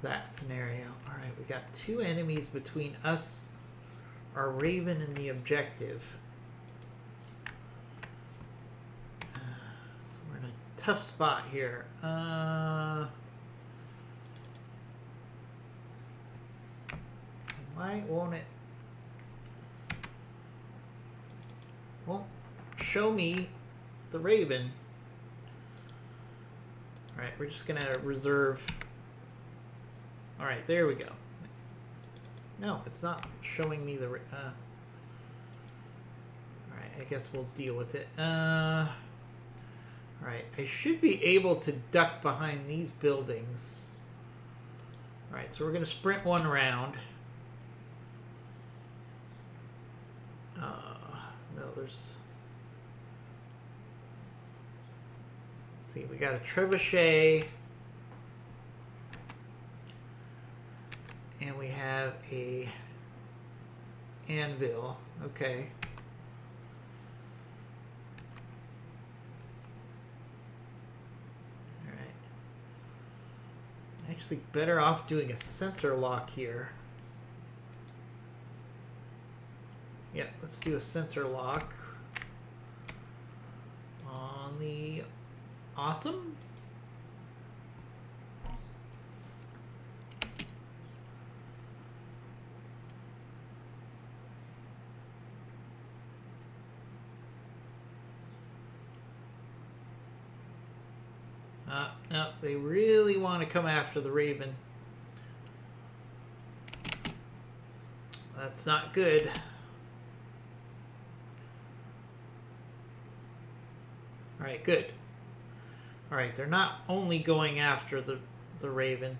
that scenario. Alright, we got 2 enemies between us, our Raven, and the objective. So we're in a tough spot here. Why won't it? Won't show me the Raven. Alright, we're just going to reserve All right, there we go. No, it's not showing me the... all right, I guess we'll deal with it. All right, I should be able to duck behind these buildings. All right, so we're going to sprint one round. No, there's... Let's see, we got a trebuchet. And we have a anvil. Okay. All right. Actually, better off doing a sensor lock here. Yeah, let's do a sensor lock on the awesome. No, they really want to come after the Raven. That's not good. All right, good. All right, they're not only going after the Raven.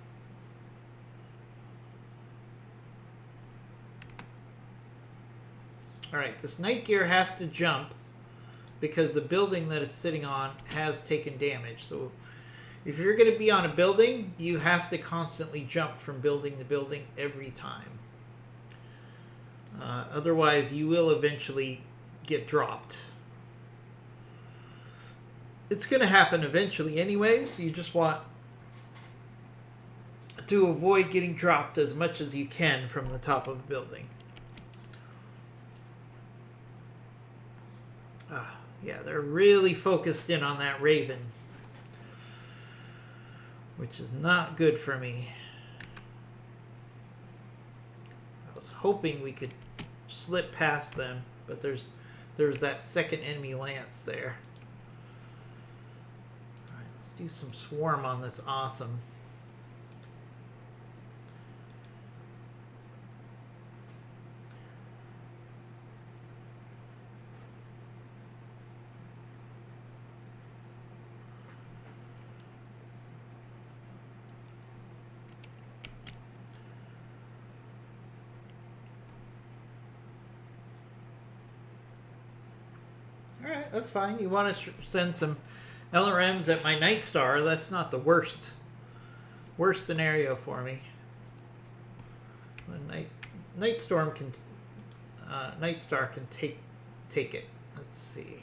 All right, this Night Gear has to jump because the building that it's sitting on has taken damage. So if you're going to be on a building, you have to constantly jump from building to building every time. Otherwise, you will eventually get dropped. It's going to happen eventually anyways. You just want to avoid getting dropped as much as you can from the top of a building. Yeah, they're really focused in on that Raven, which is not good for me. I was hoping we could slip past them, but there's that second enemy lance there. All right, let's do some swarm on this awesome. Alright, that's fine. You want to send some LRMs at my Night Star. That's not the worst scenario for me. Night Star can take it. Let's see.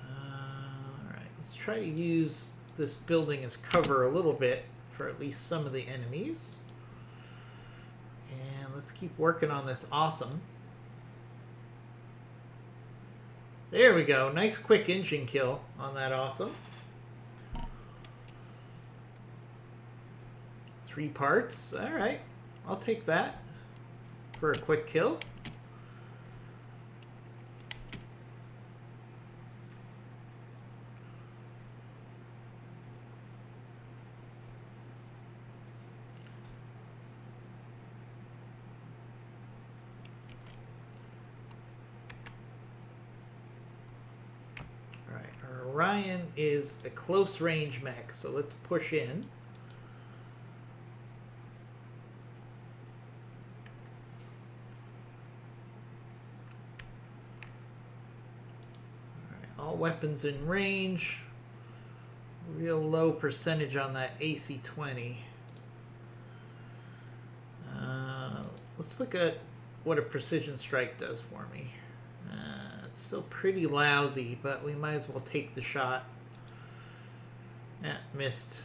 Alright, let's try to use this building as cover a little bit for at least some of the enemies. And let's keep working on this awesome. There we go. Nice quick engine kill on that awesome. 3 parts. All right. I'll take that for a quick kill. Orion is a close range mech, so let's push in. All right, all weapons in range. Real low percentage on that AC-20. Let's look at what a precision strike does for me. It's still pretty lousy, but we might as well take the shot. Missed.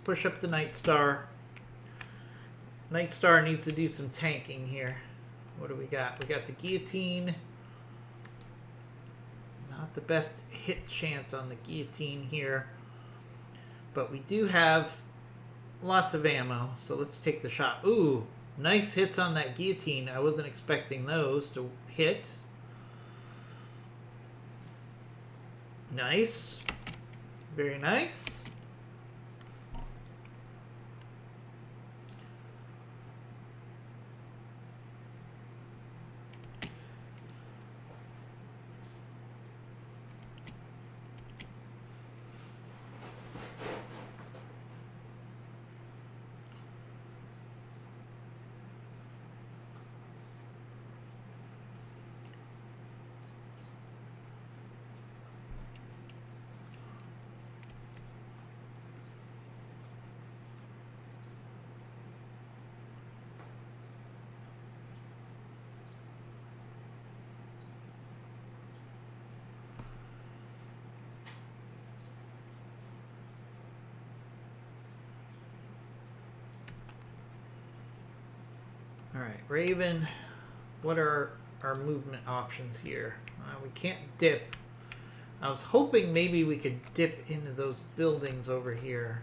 push up the Night Star. Night Star needs to do some tanking here. What do we got? We got the Guillotine. Not the best hit chance on the Guillotine here. But we do have lots of ammo, so let's take the shot. Ooh, nice hits on that Guillotine. I wasn't expecting those to hit. Nice. Very nice. All right, Raven, what are our movement options here? We can't dip. I was hoping maybe we could dip into those buildings over here,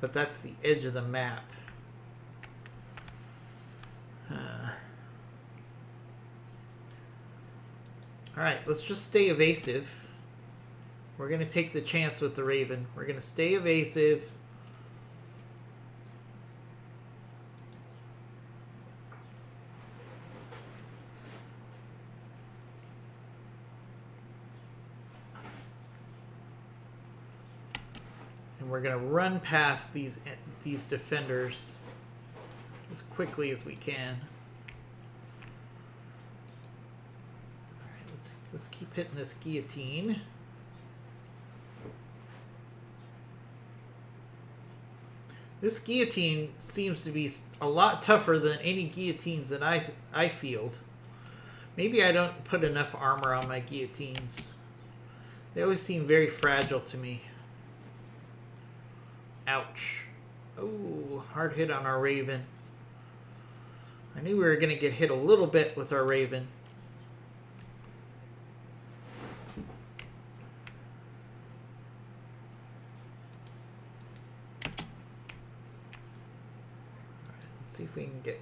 but that's the edge of the map. All right, let's just stay evasive. We're going to take the chance with the Raven. We're going to stay evasive. And we're going to run past these defenders as quickly as we can. All right, let's keep hitting this Guillotine. This Guillotine seems to be a lot tougher than any Guillotines that I field. Maybe I don't put enough armor on my Guillotines. They always seem very fragile to me. Ouch. Oh, hard hit on our Raven. I knew we were going to get hit a little bit with our Raven. Let's see if we can get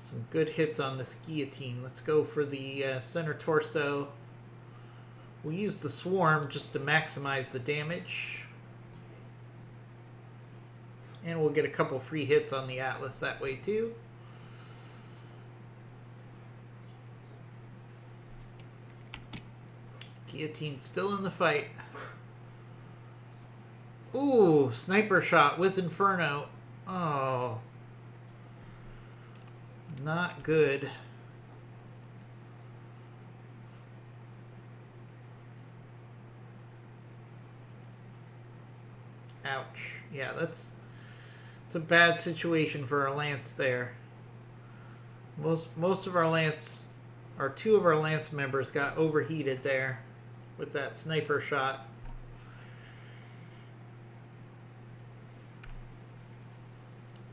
some good hits on this Guillotine. Let's go for the center torso. We'll use the Swarm just to maximize the damage. And we'll get a couple free hits on the Atlas that way too. Guillotine still in the fight. Ooh, sniper shot with Inferno. Oh. Not good. Ouch. Yeah, it's a bad situation for our Lance there. Most of our Lance, or two of our Lance members got overheated there with that sniper shot.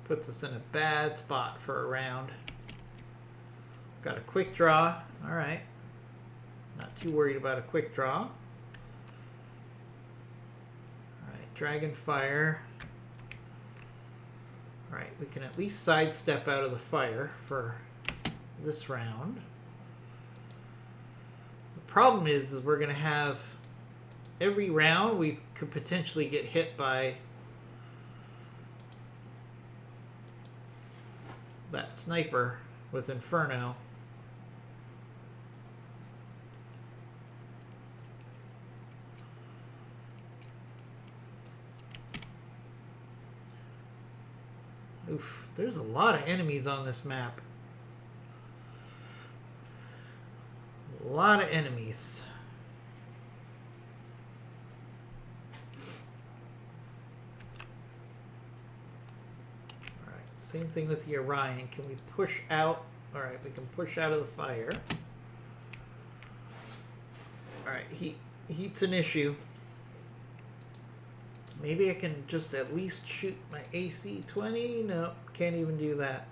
Puts us in a bad spot for a round. Got a quick draw. All right. Not too worried about a quick draw. All right, Dragon Fire. All right, we can at least sidestep out of the fire for this round. The problem is we're going to have every round we could potentially get hit by that sniper with Inferno. Oof, there's a lot of enemies on this map. A lot of enemies. Alright, same thing with the Orion. Can we push out? Alright, we can push out of the fire. Alright, heat's an issue. Maybe I can just at least shoot my AC-20. No, can't even do that.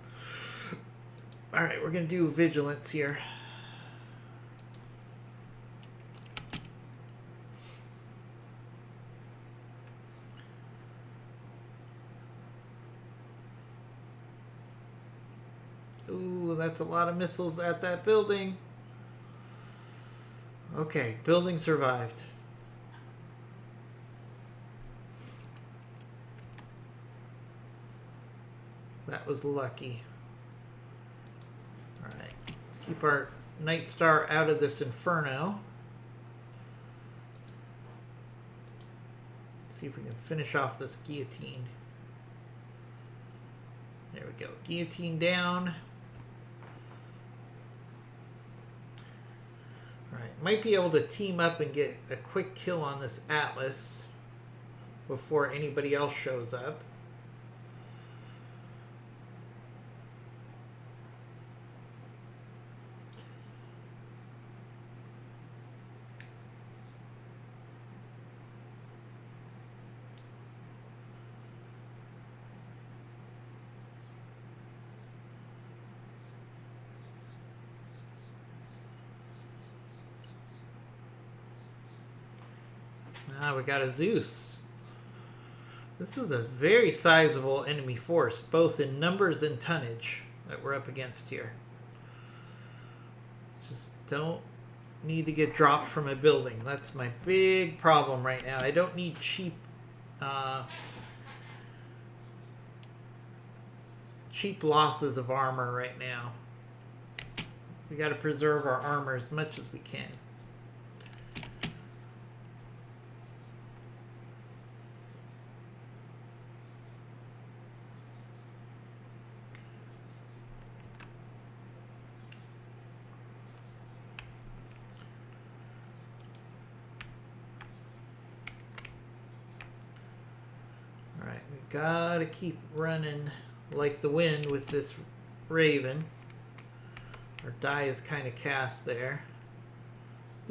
All right, we're going to do vigilance here. Ooh, that's a lot of missiles at that building. Okay, building survived. That was lucky. Alright, let's keep our Night Star out of this inferno. See if we can finish off this guillotine. There we go. Guillotine down. Alright, might be able to team up and get a quick kill on this Atlas before anybody else shows up. Ah, we got a Zeus. This is a very sizable enemy force, both in numbers and tonnage, that we're up against here. Just don't need to get dropped from a building. That's my big problem right now. I don't need cheap losses of armor right now. We got to preserve our armor as much as we can. Gotta keep running like the wind with this Raven. Our die is kind of cast there.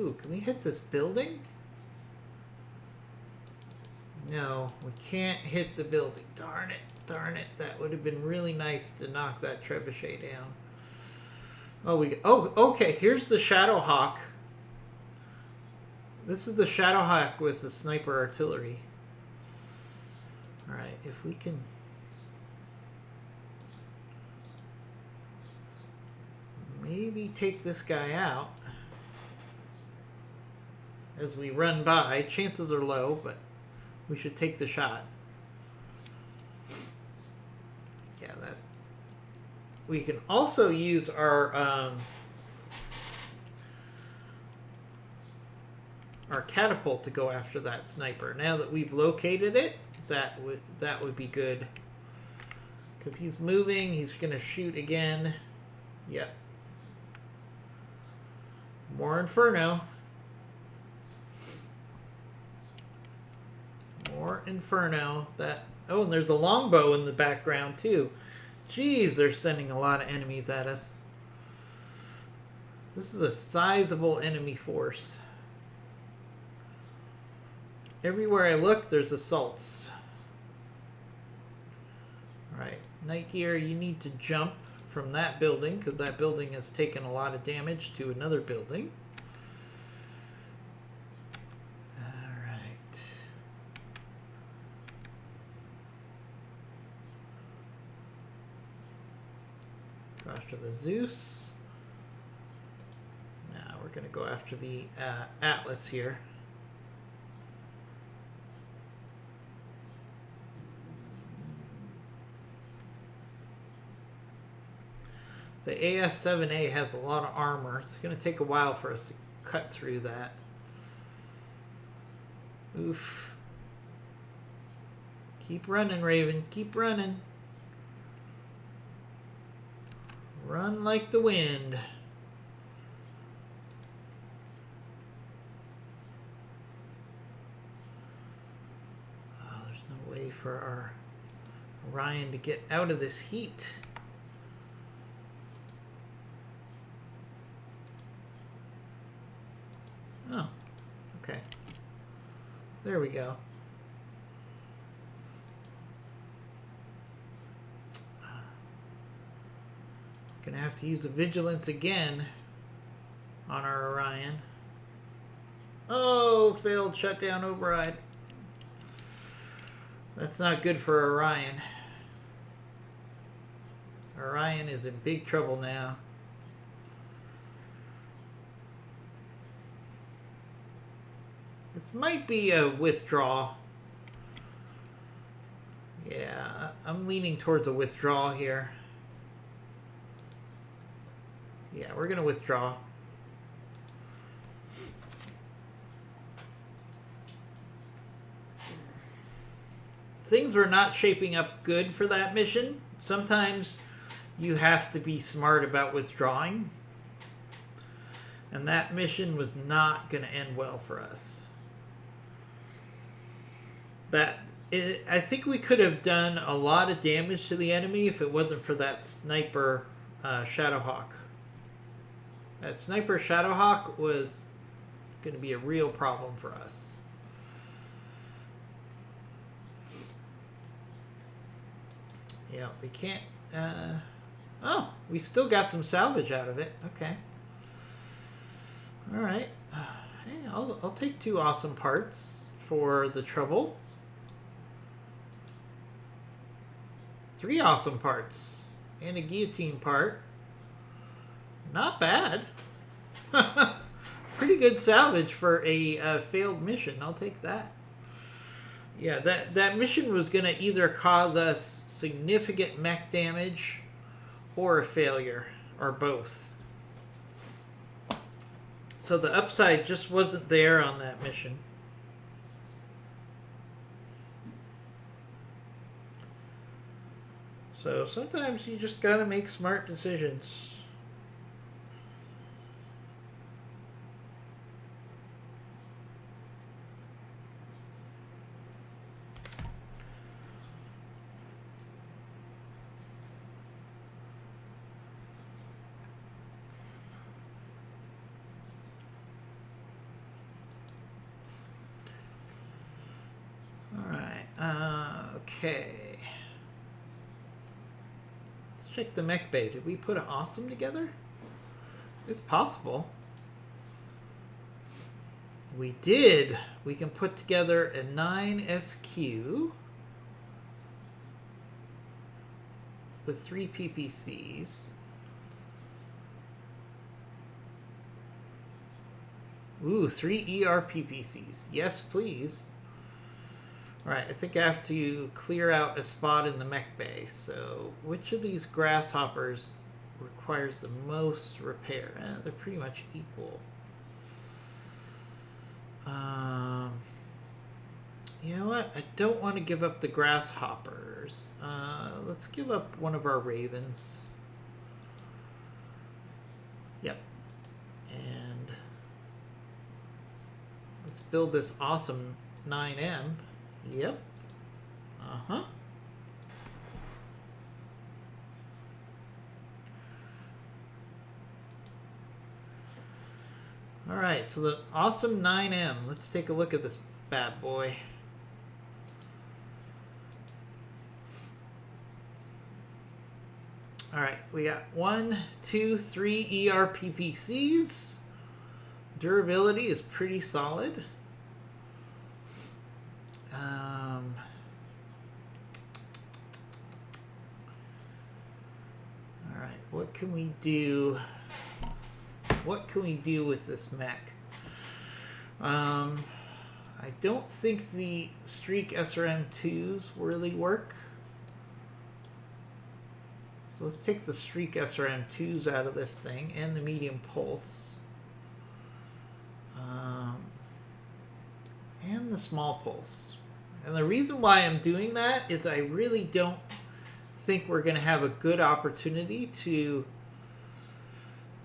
Ooh, can we hit this building? No, we can't hit the building. Darn it, darn it. That would have been really nice to knock that trebuchet down. Oh, okay, here's the Shadowhawk. This is the Shadowhawk with the sniper artillery. Alright, if we can maybe take this guy out as we run by. Chances are low, but we should take the shot. Yeah, that. We can also use our catapult to go after that sniper. Now that we've located it, that would be good. Because he's moving, he's gonna shoot again. Yep. More Inferno. More Inferno. Oh, and there's a longbow in the background too. Jeez, they're sending a lot of enemies at us. This is a sizable enemy force. Everywhere I look, there's assaults. Alright, Night Gear, you need to jump from that building, because that building has taken a lot of damage to another building. Alright. Go after the Zeus. Now we're going to go after the Atlas here. The AS-7A has a lot of armor. It's going to take a while for us to cut through that. Oof. Keep running, Raven. Keep running. Run like the wind. Oh, there's no way for our Orion to get out of this heat. Oh, okay. There we go. Gonna have to use a vigilance again on our Orion. Oh, failed shutdown override. That's not good for Orion. Orion is in big trouble now. This might be a withdrawal. Yeah, I'm leaning towards a withdrawal here. Yeah, we're going to withdraw. Things were not shaping up good for that mission. Sometimes you have to be smart about withdrawing. And that mission was not going to end well for us. I think we could have done a lot of damage to the enemy if it wasn't for that sniper Shadowhawk. That sniper Shadowhawk was going to be a real problem for us. Yeah, we can't... oh, we still got some salvage out of it. Okay. Alright. Hey, I'll take 2 awesome parts for the trouble. 3 awesome parts. And a guillotine part. Not bad. Pretty good salvage for a failed mission. I'll take that. Yeah, that mission was going to either cause us significant mech damage or a failure, or both. So the upside just wasn't there on that mission. So sometimes you just gotta make smart decisions. Okay. Let's check the mech bay. Did we put an awesome together? It's possible. We did. We can put together a 9 SQ with 3 PPCs. Ooh, 3 ER PPCs. Yes, please. Alright, I think I have to clear out a spot in the mech bay. So, which of these grasshoppers requires the most repair? They're pretty much equal. You know what? I don't want to give up the grasshoppers. Let's give up one of our ravens. Yep. And let's build this awesome 9M. Yep. Uh-huh. Alright, so the awesome 9M. Let's take a look at this bad boy. Alright, we got 1, 2, 3 ER PPCs. Durability is pretty solid. Alright, what can we do? What can we do with this mech? I don't think the Streak SRM2s really work. So let's take the Streak SRM2s out of this thing and the medium pulse. And the small pulse. And the reason why I'm doing that is I really don't think we're going to have a good opportunity to...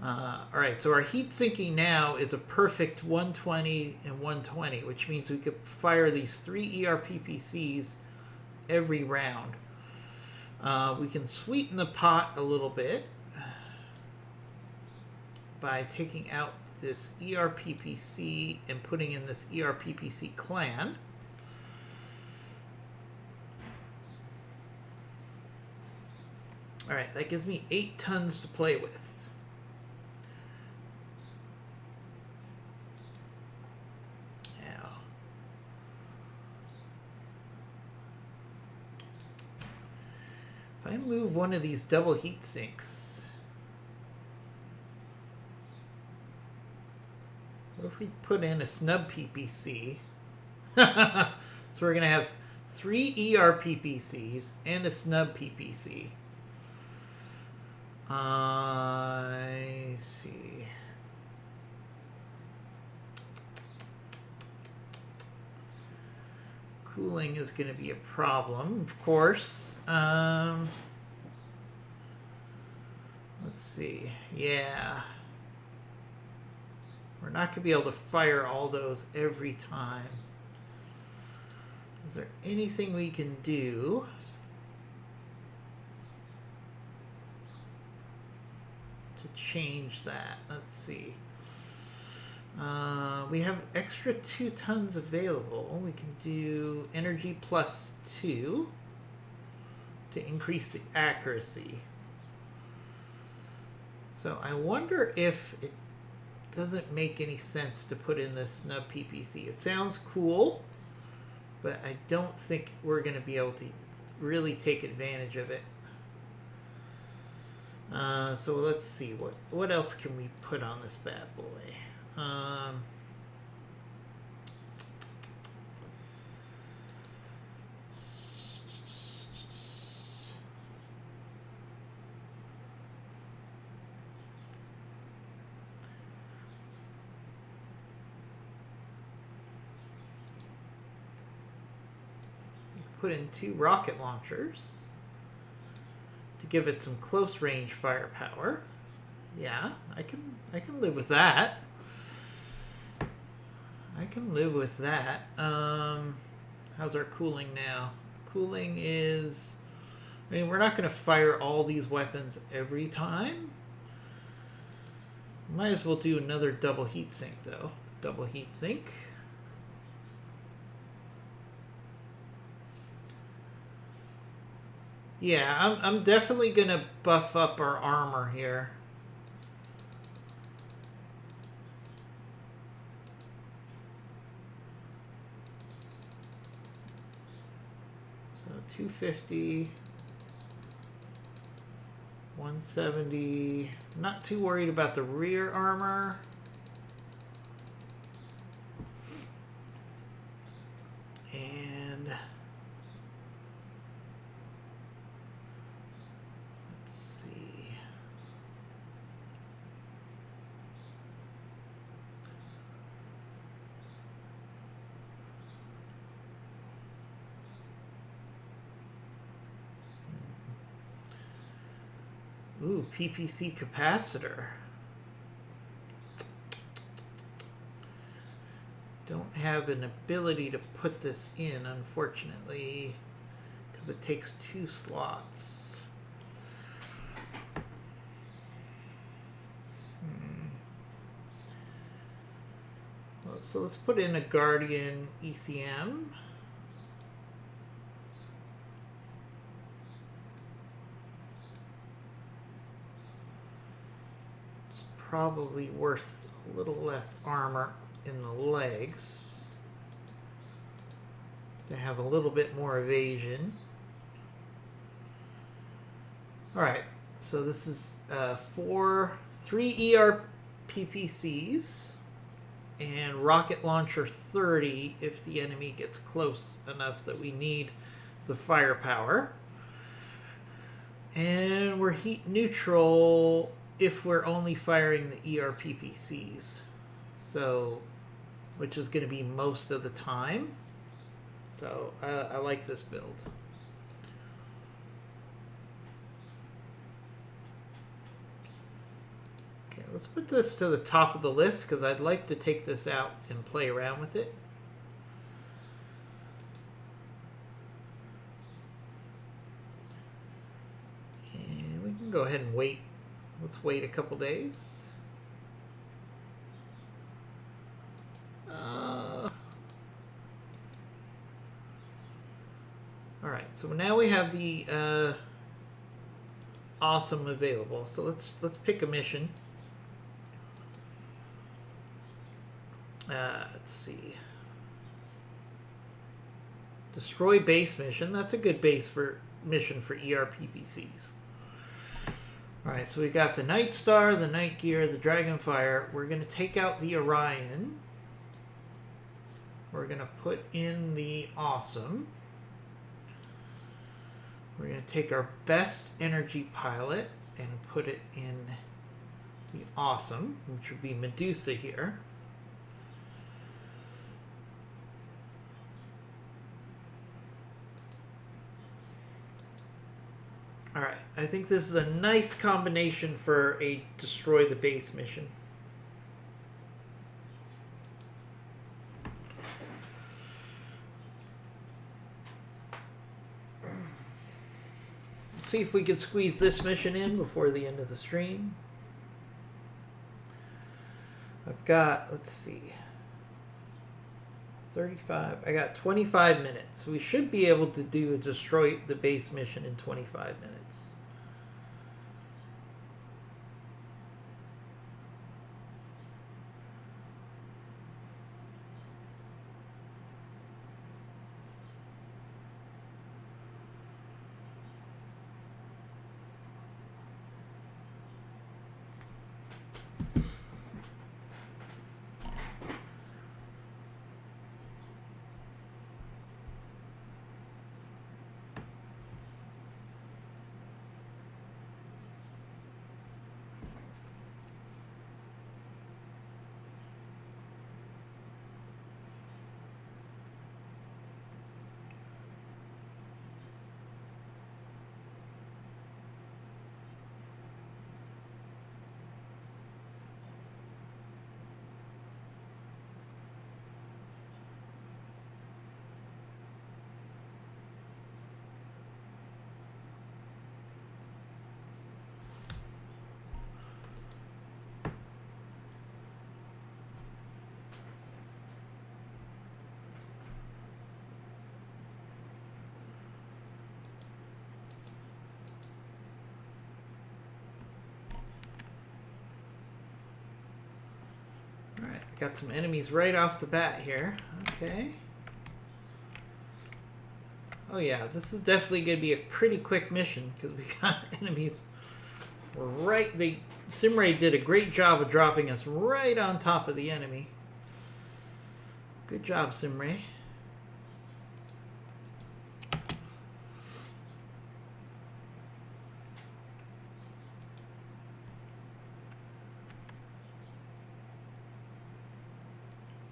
Alright, so our heat sinking now is a perfect 120 and 120, which means we could fire these 3 ERPPCs every round. We can sweeten the pot a little bit by taking out this ERPPC and putting in this ERPPC clan. Alright, that gives me 8 tons to play with. Now, if I move one of these double heat sinks, what if we put in a snub PPC? So we're going to have 3 ER PPCs and a snub PPC. I see. Cooling is going to be a problem, of course. Let's see. Yeah. We're not going to be able to fire all those every time. Is there anything we can do to change that? Let's see. We have extra 2 tons available. We can do energy plus 2 to increase the accuracy. So I wonder if it doesn't make any sense to put in the snub PPC. It sounds cool, but I don't think we're going to be able to really take advantage of it. So let's see, what else can we put on this bad boy? Put in 2 rocket launchers to give it some close range firepower. Yeah, I can live with that. I can live with that. How's our cooling now? Cooling is, I mean, we're not going to fire all these weapons every time. Might as well do another double heat sink though. Double heat sink. Yeah, I'm definitely going to buff up our armor here. So 250, 170. Not too worried about the rear armor. And let's see. Ooh, PPC capacitor. Don't have an ability to put this in, unfortunately, because it takes 2 slots. Well, so let's put in a Guardian ECM. It's probably worth a little less armor in the legs to have a little bit more evasion. Alright, so this is 3 ER PPCs and rocket launcher 30 if the enemy gets close enough that we need the firepower. And we're heat neutral if we're only firing the ER PPCs. So, which is going to be most of the time. So, I like this build. Okay, let's put this to the top of the list because I'd like to take this out and play around with it. And we can go ahead and wait. Let's wait a couple days. Alright, so now we have the awesome available. So let's pick a mission. Let's see. Destroy base mission. That's a good base for mission for ERPPCs. Alright, so we got the Night Star, the Night Gear, the Dragonfire. We're going to take out the Orion. We're going to put in the Awesome. We're going to take our best energy pilot and put it in the Awesome, which would be Medusa here. Alright, I think this is a nice combination for a destroy the base mission. See if we can squeeze this mission in before the end of the stream. I've got, let's see, 35. I got 25 minutes. We should be able to do a destroy the base mission in 25 minutes. Alright, got some enemies right off the bat here. Okay. Oh yeah, this is definitely going to be a pretty quick mission because we got enemies right. Simray did a great job of dropping us right on top of the enemy. Good job, Simray.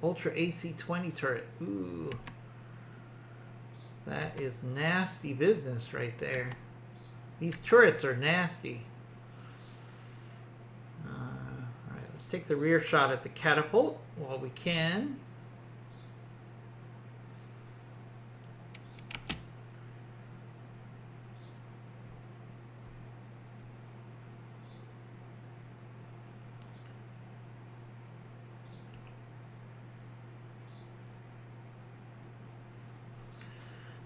Ultra AC-20 turret. Ooh. That is nasty business right there. These turrets are nasty. Alright, let's take the rear shot at the catapult while we can.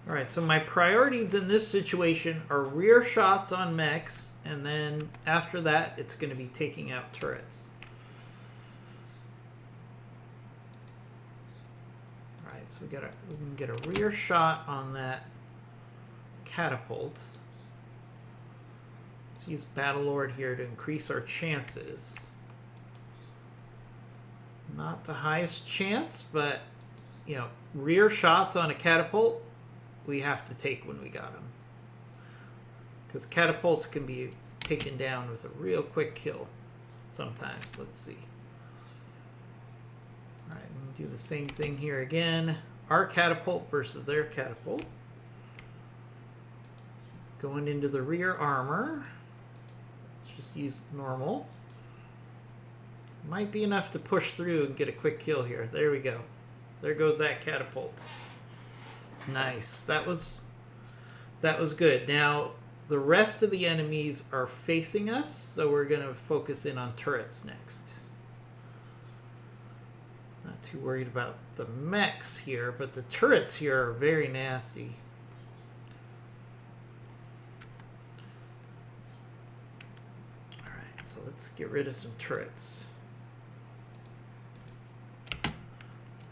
Alright, so my priorities in this situation are rear shots on mechs, and then after that, it's going to be taking out turrets. Alright, so we can get a rear shot on that catapult. Let's use Battlelord here to increase our chances. Not the highest chance, but, you know, rear shots on a catapult we have to take when we got them, because catapults can be taken down with a real quick kill sometimes. Let's see. All right, we can do the same thing here again. Our catapult versus their catapult. Going into the rear armor. Let's just use normal. Might be enough to push through and get a quick kill here. There we go. There goes that catapult. Nice. That was good. Now, the rest of the enemies are facing us, so we're going to focus in on turrets next. Not too worried about the mechs here, but the turrets here are very nasty. get rid of some turrets.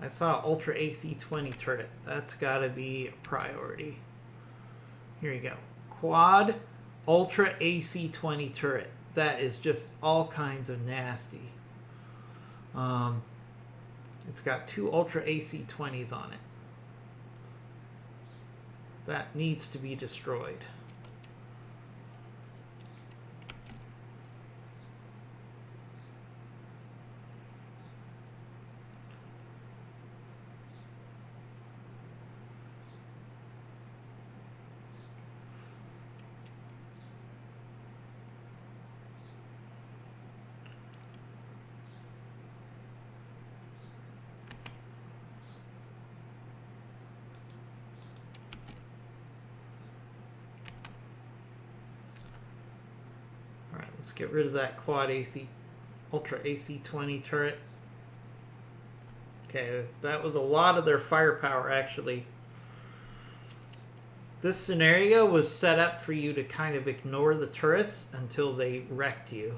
I saw Ultra AC-20 turret. That's got to be a priority. Here you go. Quad Ultra AC-20 turret. That is just all kinds of nasty. It's got 2 Ultra AC-20s on it. That needs to be destroyed. Let's get rid of that quad AC, Ultra AC-20 turret. Okay, that was a lot of their firepower, actually. This scenario was set up for you to kind of ignore the turrets until they wrecked you.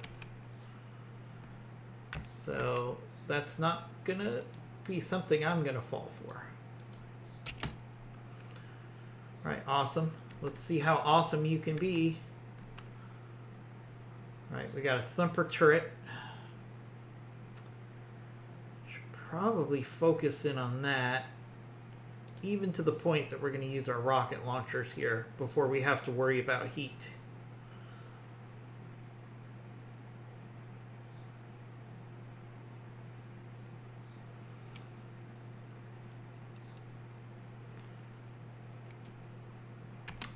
So that's not going to be something I'm going to fall for. Alright, awesome. Let's see how awesome you can be. Alright, we got a thumper turret. Should probably focus in on that. Even to the point that we're going to use our rocket launchers here before we have to worry about heat.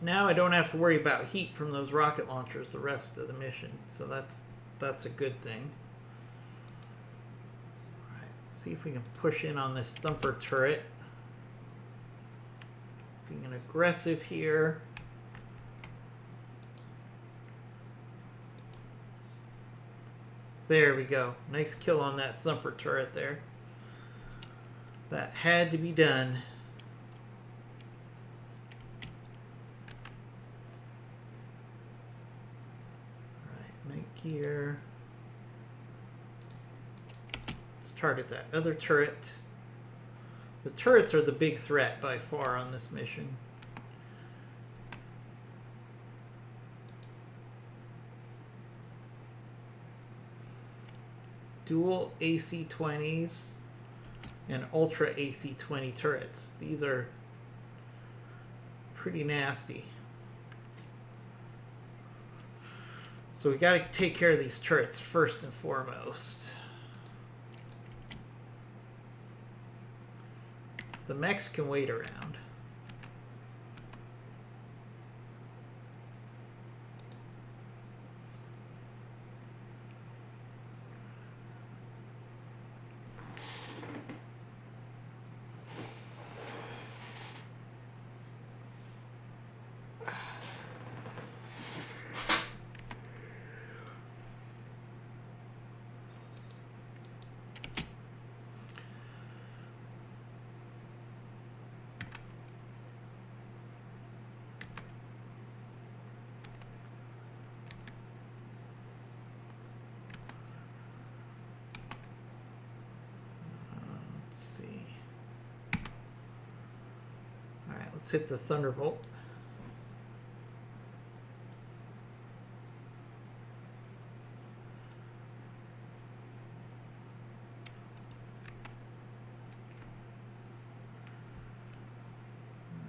Now I don't have to worry about heat from those rocket launchers the rest of the mission, so that's a good thing. All right, let's see if we can push in on this thumper turret. Being an aggressive here. There we go. Nice kill on that thumper turret there. That had to be done. Here. Let's target that other turret. The turrets are the big threat by far on this mission. Dual AC-20s and Ultra AC-20 turrets. These are pretty nasty. So we got to take care of these turrets first and foremost. The mechs can wait around. Let's hit the Thunderbolt.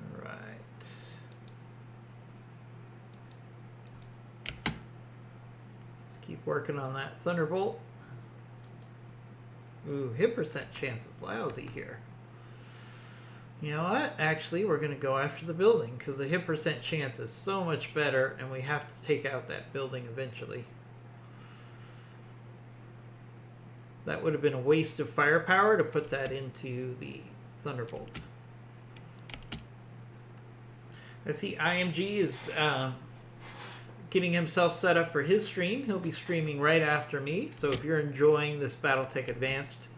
All right. Let's keep working on that Thunderbolt. Ooh, hit percent chance is lousy here. You know what? Actually, we're going to go after the building because the hit percent chance is so much better and we have to take out that building eventually. That would have been a waste of firepower to put that into the Thunderbolt. I see IMG is getting himself set up for his stream. He'll be streaming right after me. So if you're enjoying this Battletech Advanced,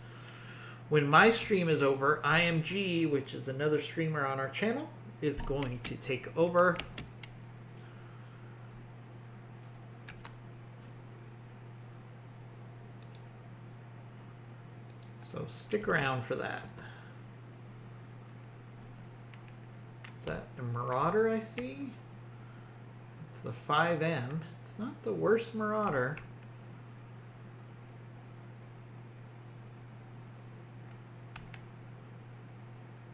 when my stream is over, IMG, which is another streamer on our channel, is going to take over. So stick around for that. Is that a Marauder I see? It's the 5M. It's not the worst Marauder.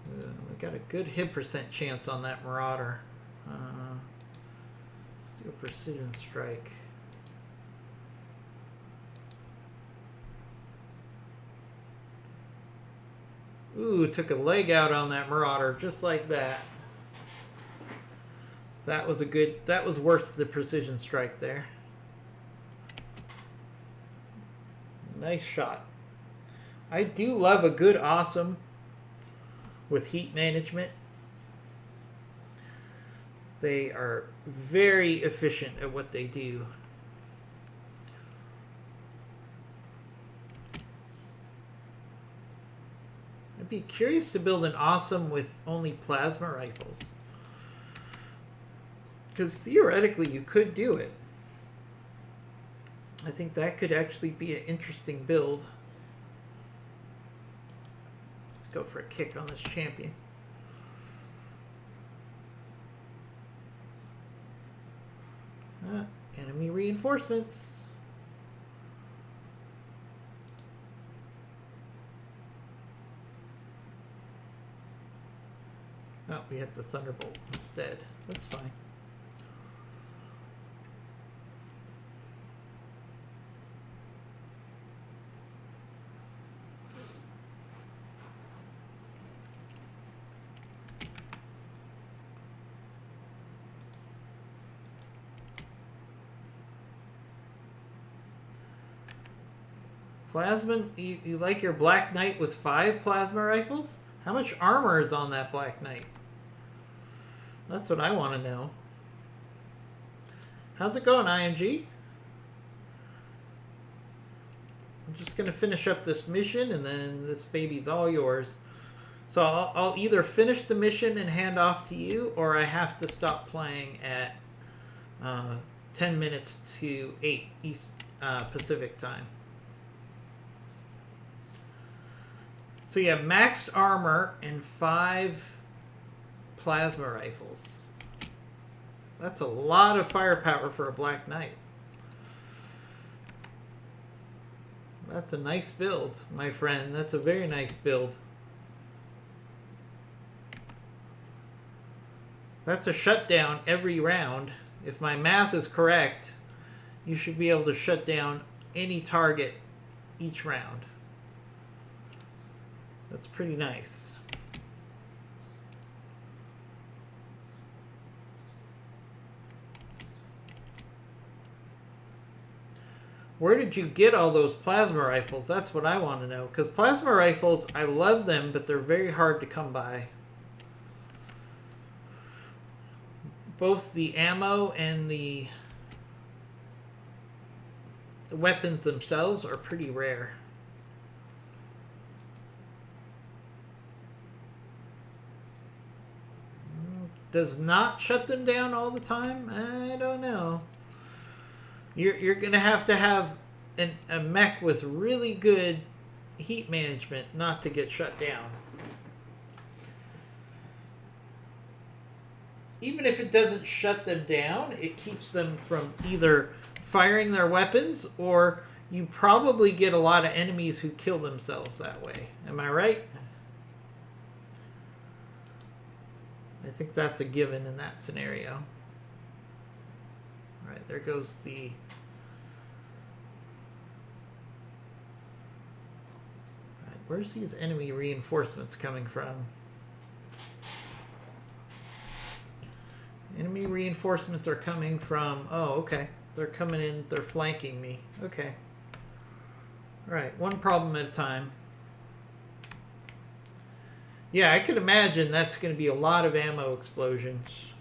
We got a good hit percent chance on that Marauder. Let's do a precision strike. Ooh, took a leg out on that Marauder, just like that. That was worth the precision strike there. Nice shot. I do love a good awesome with heat management. They are very efficient at what they do. I'd be curious to build an awesome with only plasma rifles. Because theoretically you could do it. I think that could actually be an interesting build. Let's go for a kick on this champion. Enemy reinforcements. Oh, we had the Thunderbolt instead. That's fine. Plasma, you like your Black Knight with 5 plasma rifles? How much armor is on that Black Knight? That's what I want to know. How's it going, IMG? I'm just going to finish up this mission, and then this baby's all yours. So I'll either finish the mission and hand off to you, or I have to stop playing at 10 minutes to 8 East Pacific time. So you have maxed armor and 5 plasma rifles. That's a lot of firepower for a Black Knight. That's a nice build, my friend. That's a very nice build. That's a shutdown every round. If my math is correct, you should be able to shut down any target each round. That's pretty nice. Where did you get all those plasma rifles? That's what I want to know. Because plasma rifles, I love them, but they're very hard to come by. Both the ammo and the weapons themselves are pretty rare. Does not shut them down all the time? I don't know. You're going to have a mech with really good heat management not to get shut down. Even if it doesn't shut them down, it keeps them from either firing their weapons, or you probably get a lot of enemies who kill themselves that way. Am I right? I think that's a given in that scenario. All right, there goes the... All right, where's these enemy reinforcements coming from? Enemy reinforcements are coming from... Oh, okay. They're coming in. They're flanking me. Okay. All right, one problem at a time. Yeah, I could imagine that's going to be a lot of ammo explosions.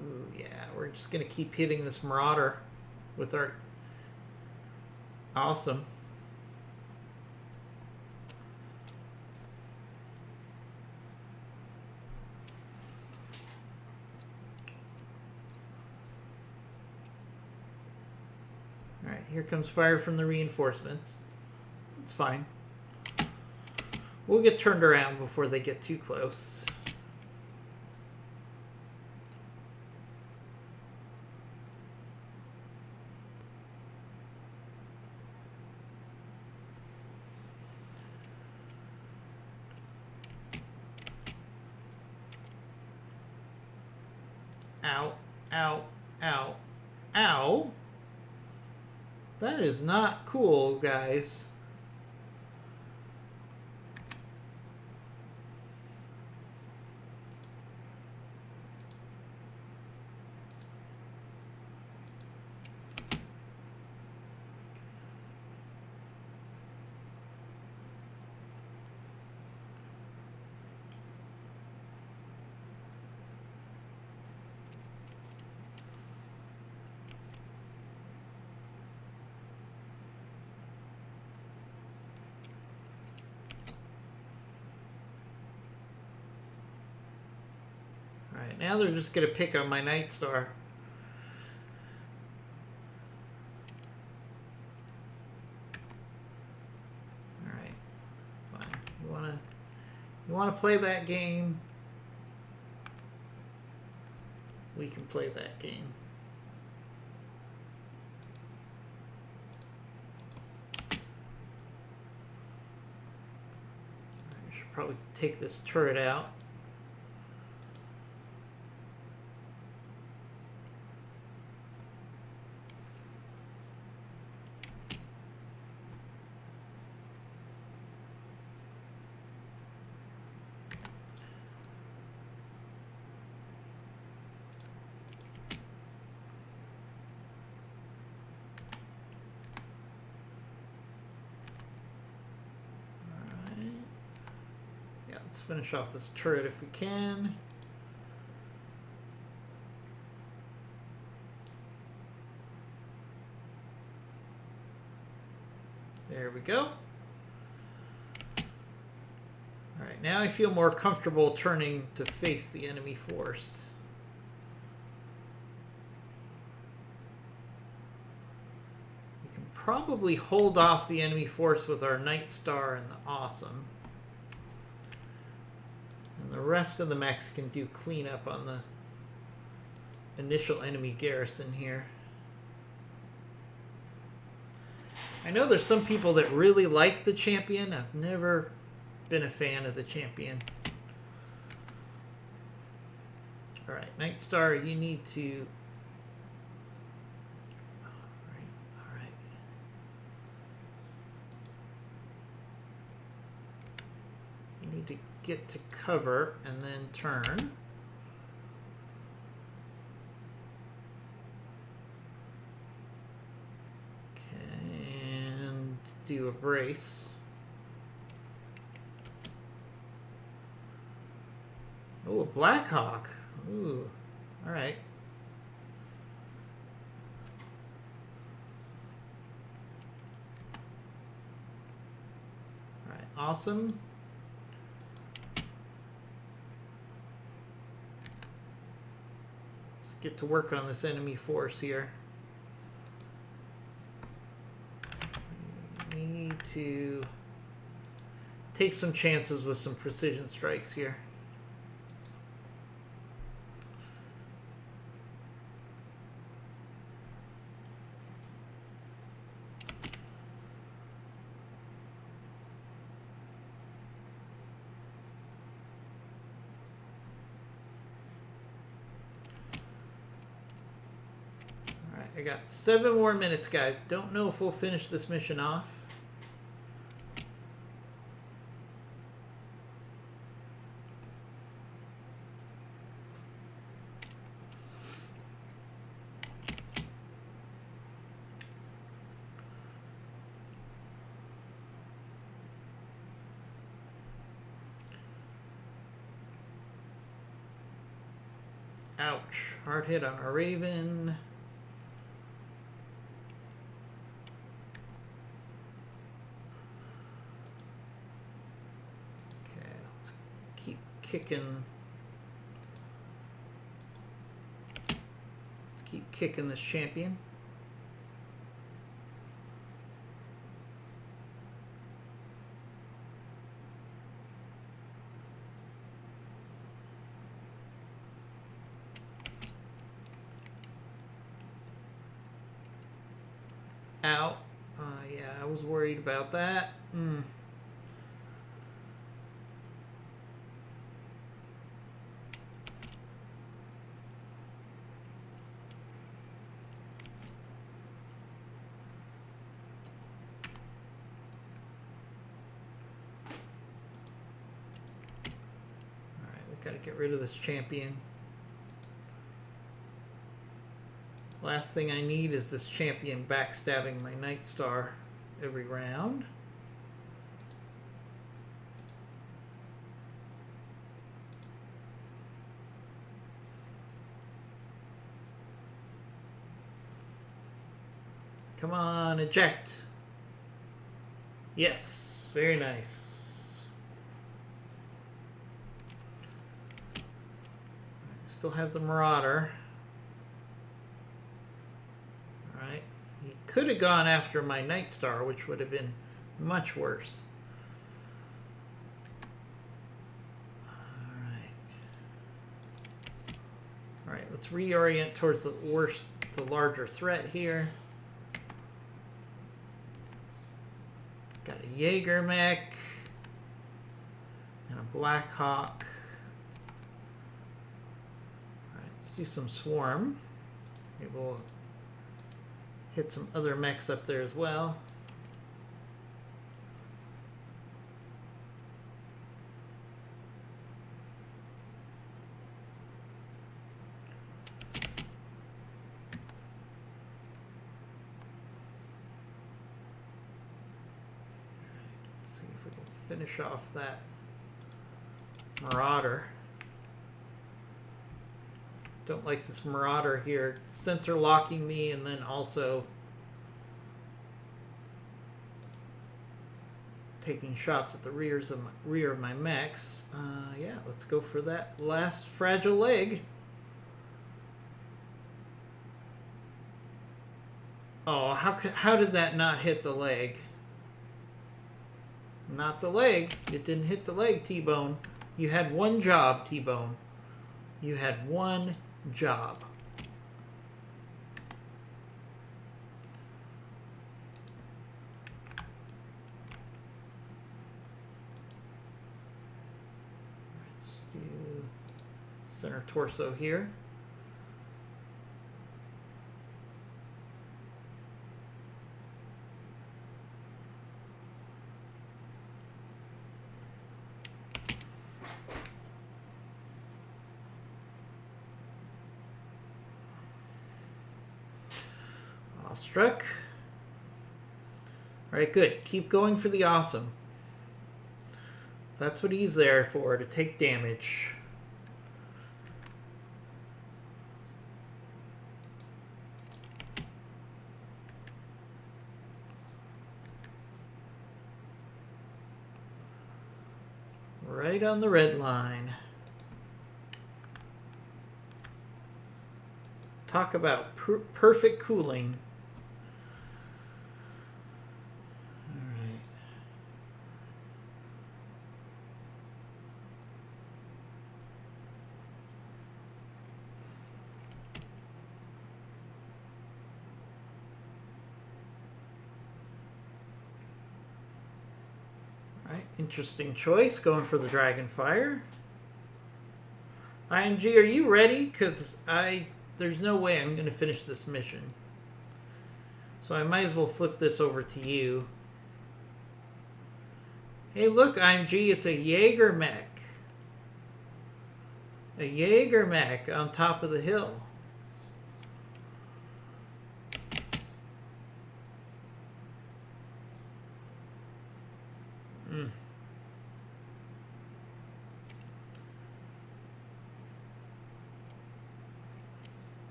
Ooh, yeah, we're just going to keep hitting this Marauder with our... Awesome. Alright, here comes fire from the reinforcements. It's fine. We'll get turned around before they get too close. Ow, ow, ow, ow. That is not cool, guys. Alright, now they're just going to pick on my Night Star. Alright, fine. You wanna play that game? We can play that game. I should probably take this turret out. Let's finish off this turret if we can. There we go. Alright, now I feel more comfortable turning to face the enemy force. We can probably hold off the enemy force with our Night Star and the Awesome. The rest of the mechs can do cleanup on the initial enemy garrison here. I know there's some people that really like the champion. I've never been a fan of the champion. Alright, Night Star, you need to... Alright. You need to get to cover and then turn. Okay, and do a brace. Oh, a Black Hawk. Ooh, all right. All right, awesome. Get to work on this enemy force here. We need to take some chances with some precision strikes here. I got 7 more minutes, guys. Don't know if we'll finish this mission off. Ouch. Hard hit on our Raven. Kicking. Let's keep kicking this champion. out. Yeah, I was worried about that. Got to get rid of this champion. Last thing I need is this champion backstabbing my Night Star every round. Come on, eject. Yes, very nice. Still have the Marauder. Alright. He could have gone after my Night Star, which would have been much worse. Alright, let's reorient towards the larger threat here. Got a Jaeger mech and a Black Hawk. Let's do some swarm. Maybe we'll hit some other mechs up there as well. Let's see if we can finish off that Marauder. Don't like this Marauder here. Sensor locking me and then also taking shots at the rear of my mechs. Yeah, let's go for that last fragile leg. Oh, how did that not hit the leg? Not the leg. It didn't hit the leg, T-Bone. You had one job, T-Bone. You had one job. Let's do center torso here. Struck. All right, good. Keep going for the awesome. That's what he's there for, to take damage. Right on the red line. Talk about perfect cooling. Interesting choice, going for the Dragonfire. IMG, are you ready? Because there's no way I'm going to finish this mission. So I might as well flip this over to you. Hey, look, IMG, it's a Jaeger mech. A Jaeger mech on top of the hill.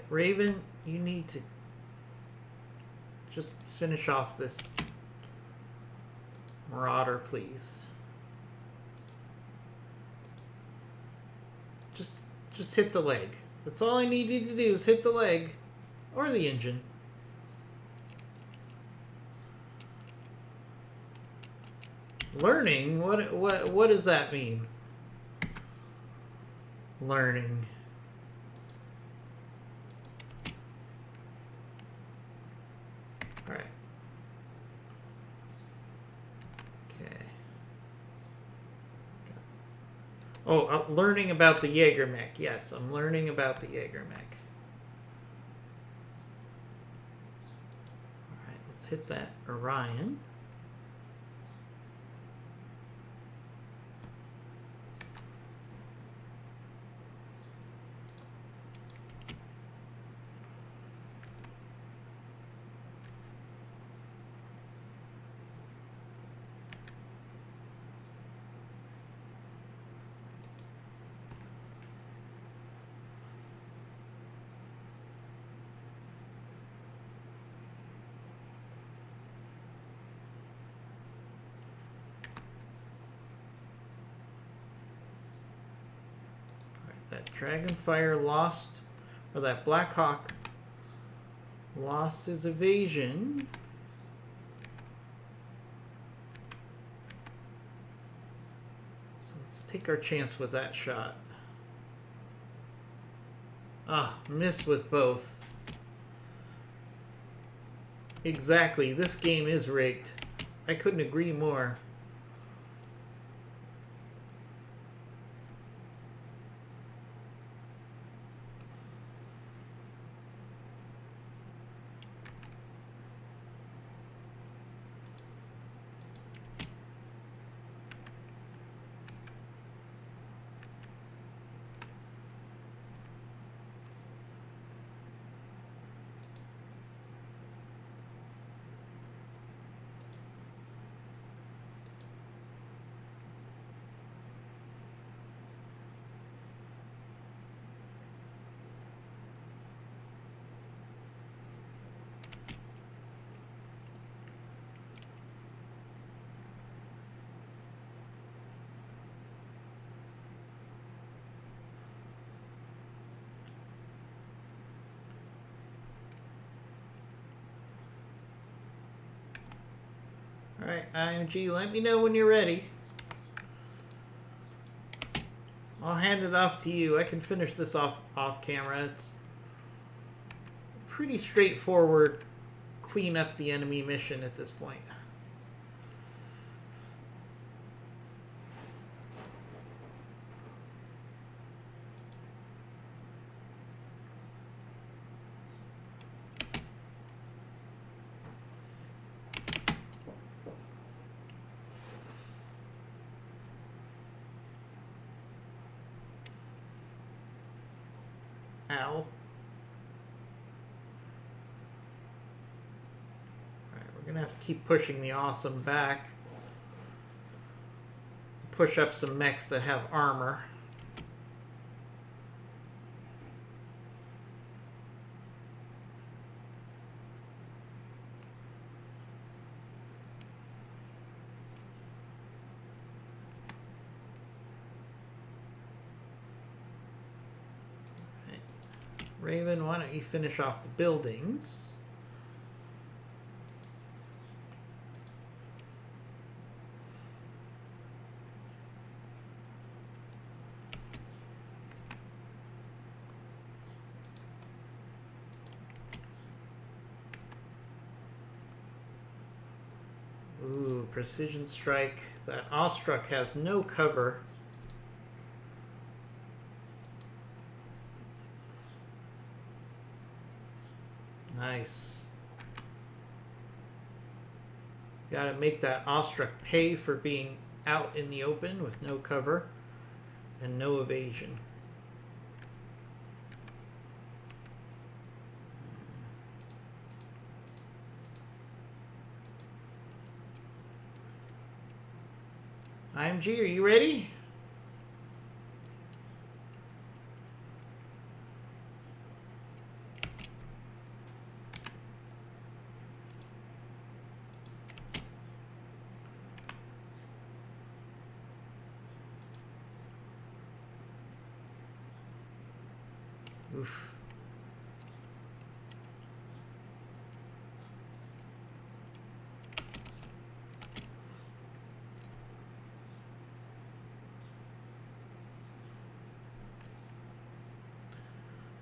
Raven, you need to just finish off this Marauder, please. Just hit the leg. That's all I need you to do is hit the leg or the engine. Learning? What does that mean? Learning. All right. Okay. Oh, learning about the Jaeger mech. Yes, I'm learning about the Jaeger mech. All right, let's hit that Orion. That Dragonfire lost, or that Blackhawk lost his evasion. So let's take our chance with that shot. Ah, miss with both. Exactly, this game is rigged. I couldn't agree more. Alright, IMG, let me know when you're ready. I'll hand it off to you. I can finish this off camera. It's pretty straightforward. Clean up the enemy mission at this point. Ow. Alright, we're gonna have to keep pushing the awesome back. Push up some mechs that have armor. Raven, why don't you finish off the buildings? Ooh, precision strike. That Awestruck has no cover. Nice. Gotta make that Awestruck pay for being out in the open with no cover and no evasion. IMG, are you ready? Oof.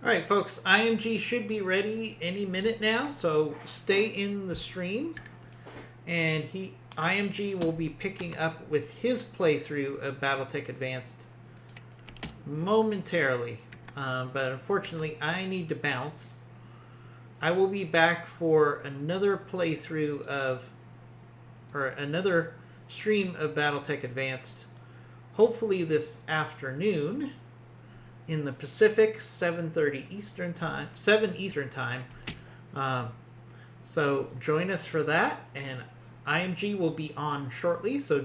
All right, folks, IMG should be ready any minute now, so stay in the stream. And IMG will be picking up with his playthrough of BattleTech Advanced momentarily. But unfortunately, I need to bounce. I will be back for another playthrough or another stream of BattleTech Advanced, hopefully this afternoon in the Pacific, 7:30 Eastern Time, 7 Eastern Time. So join us for that, and IMG will be on shortly, so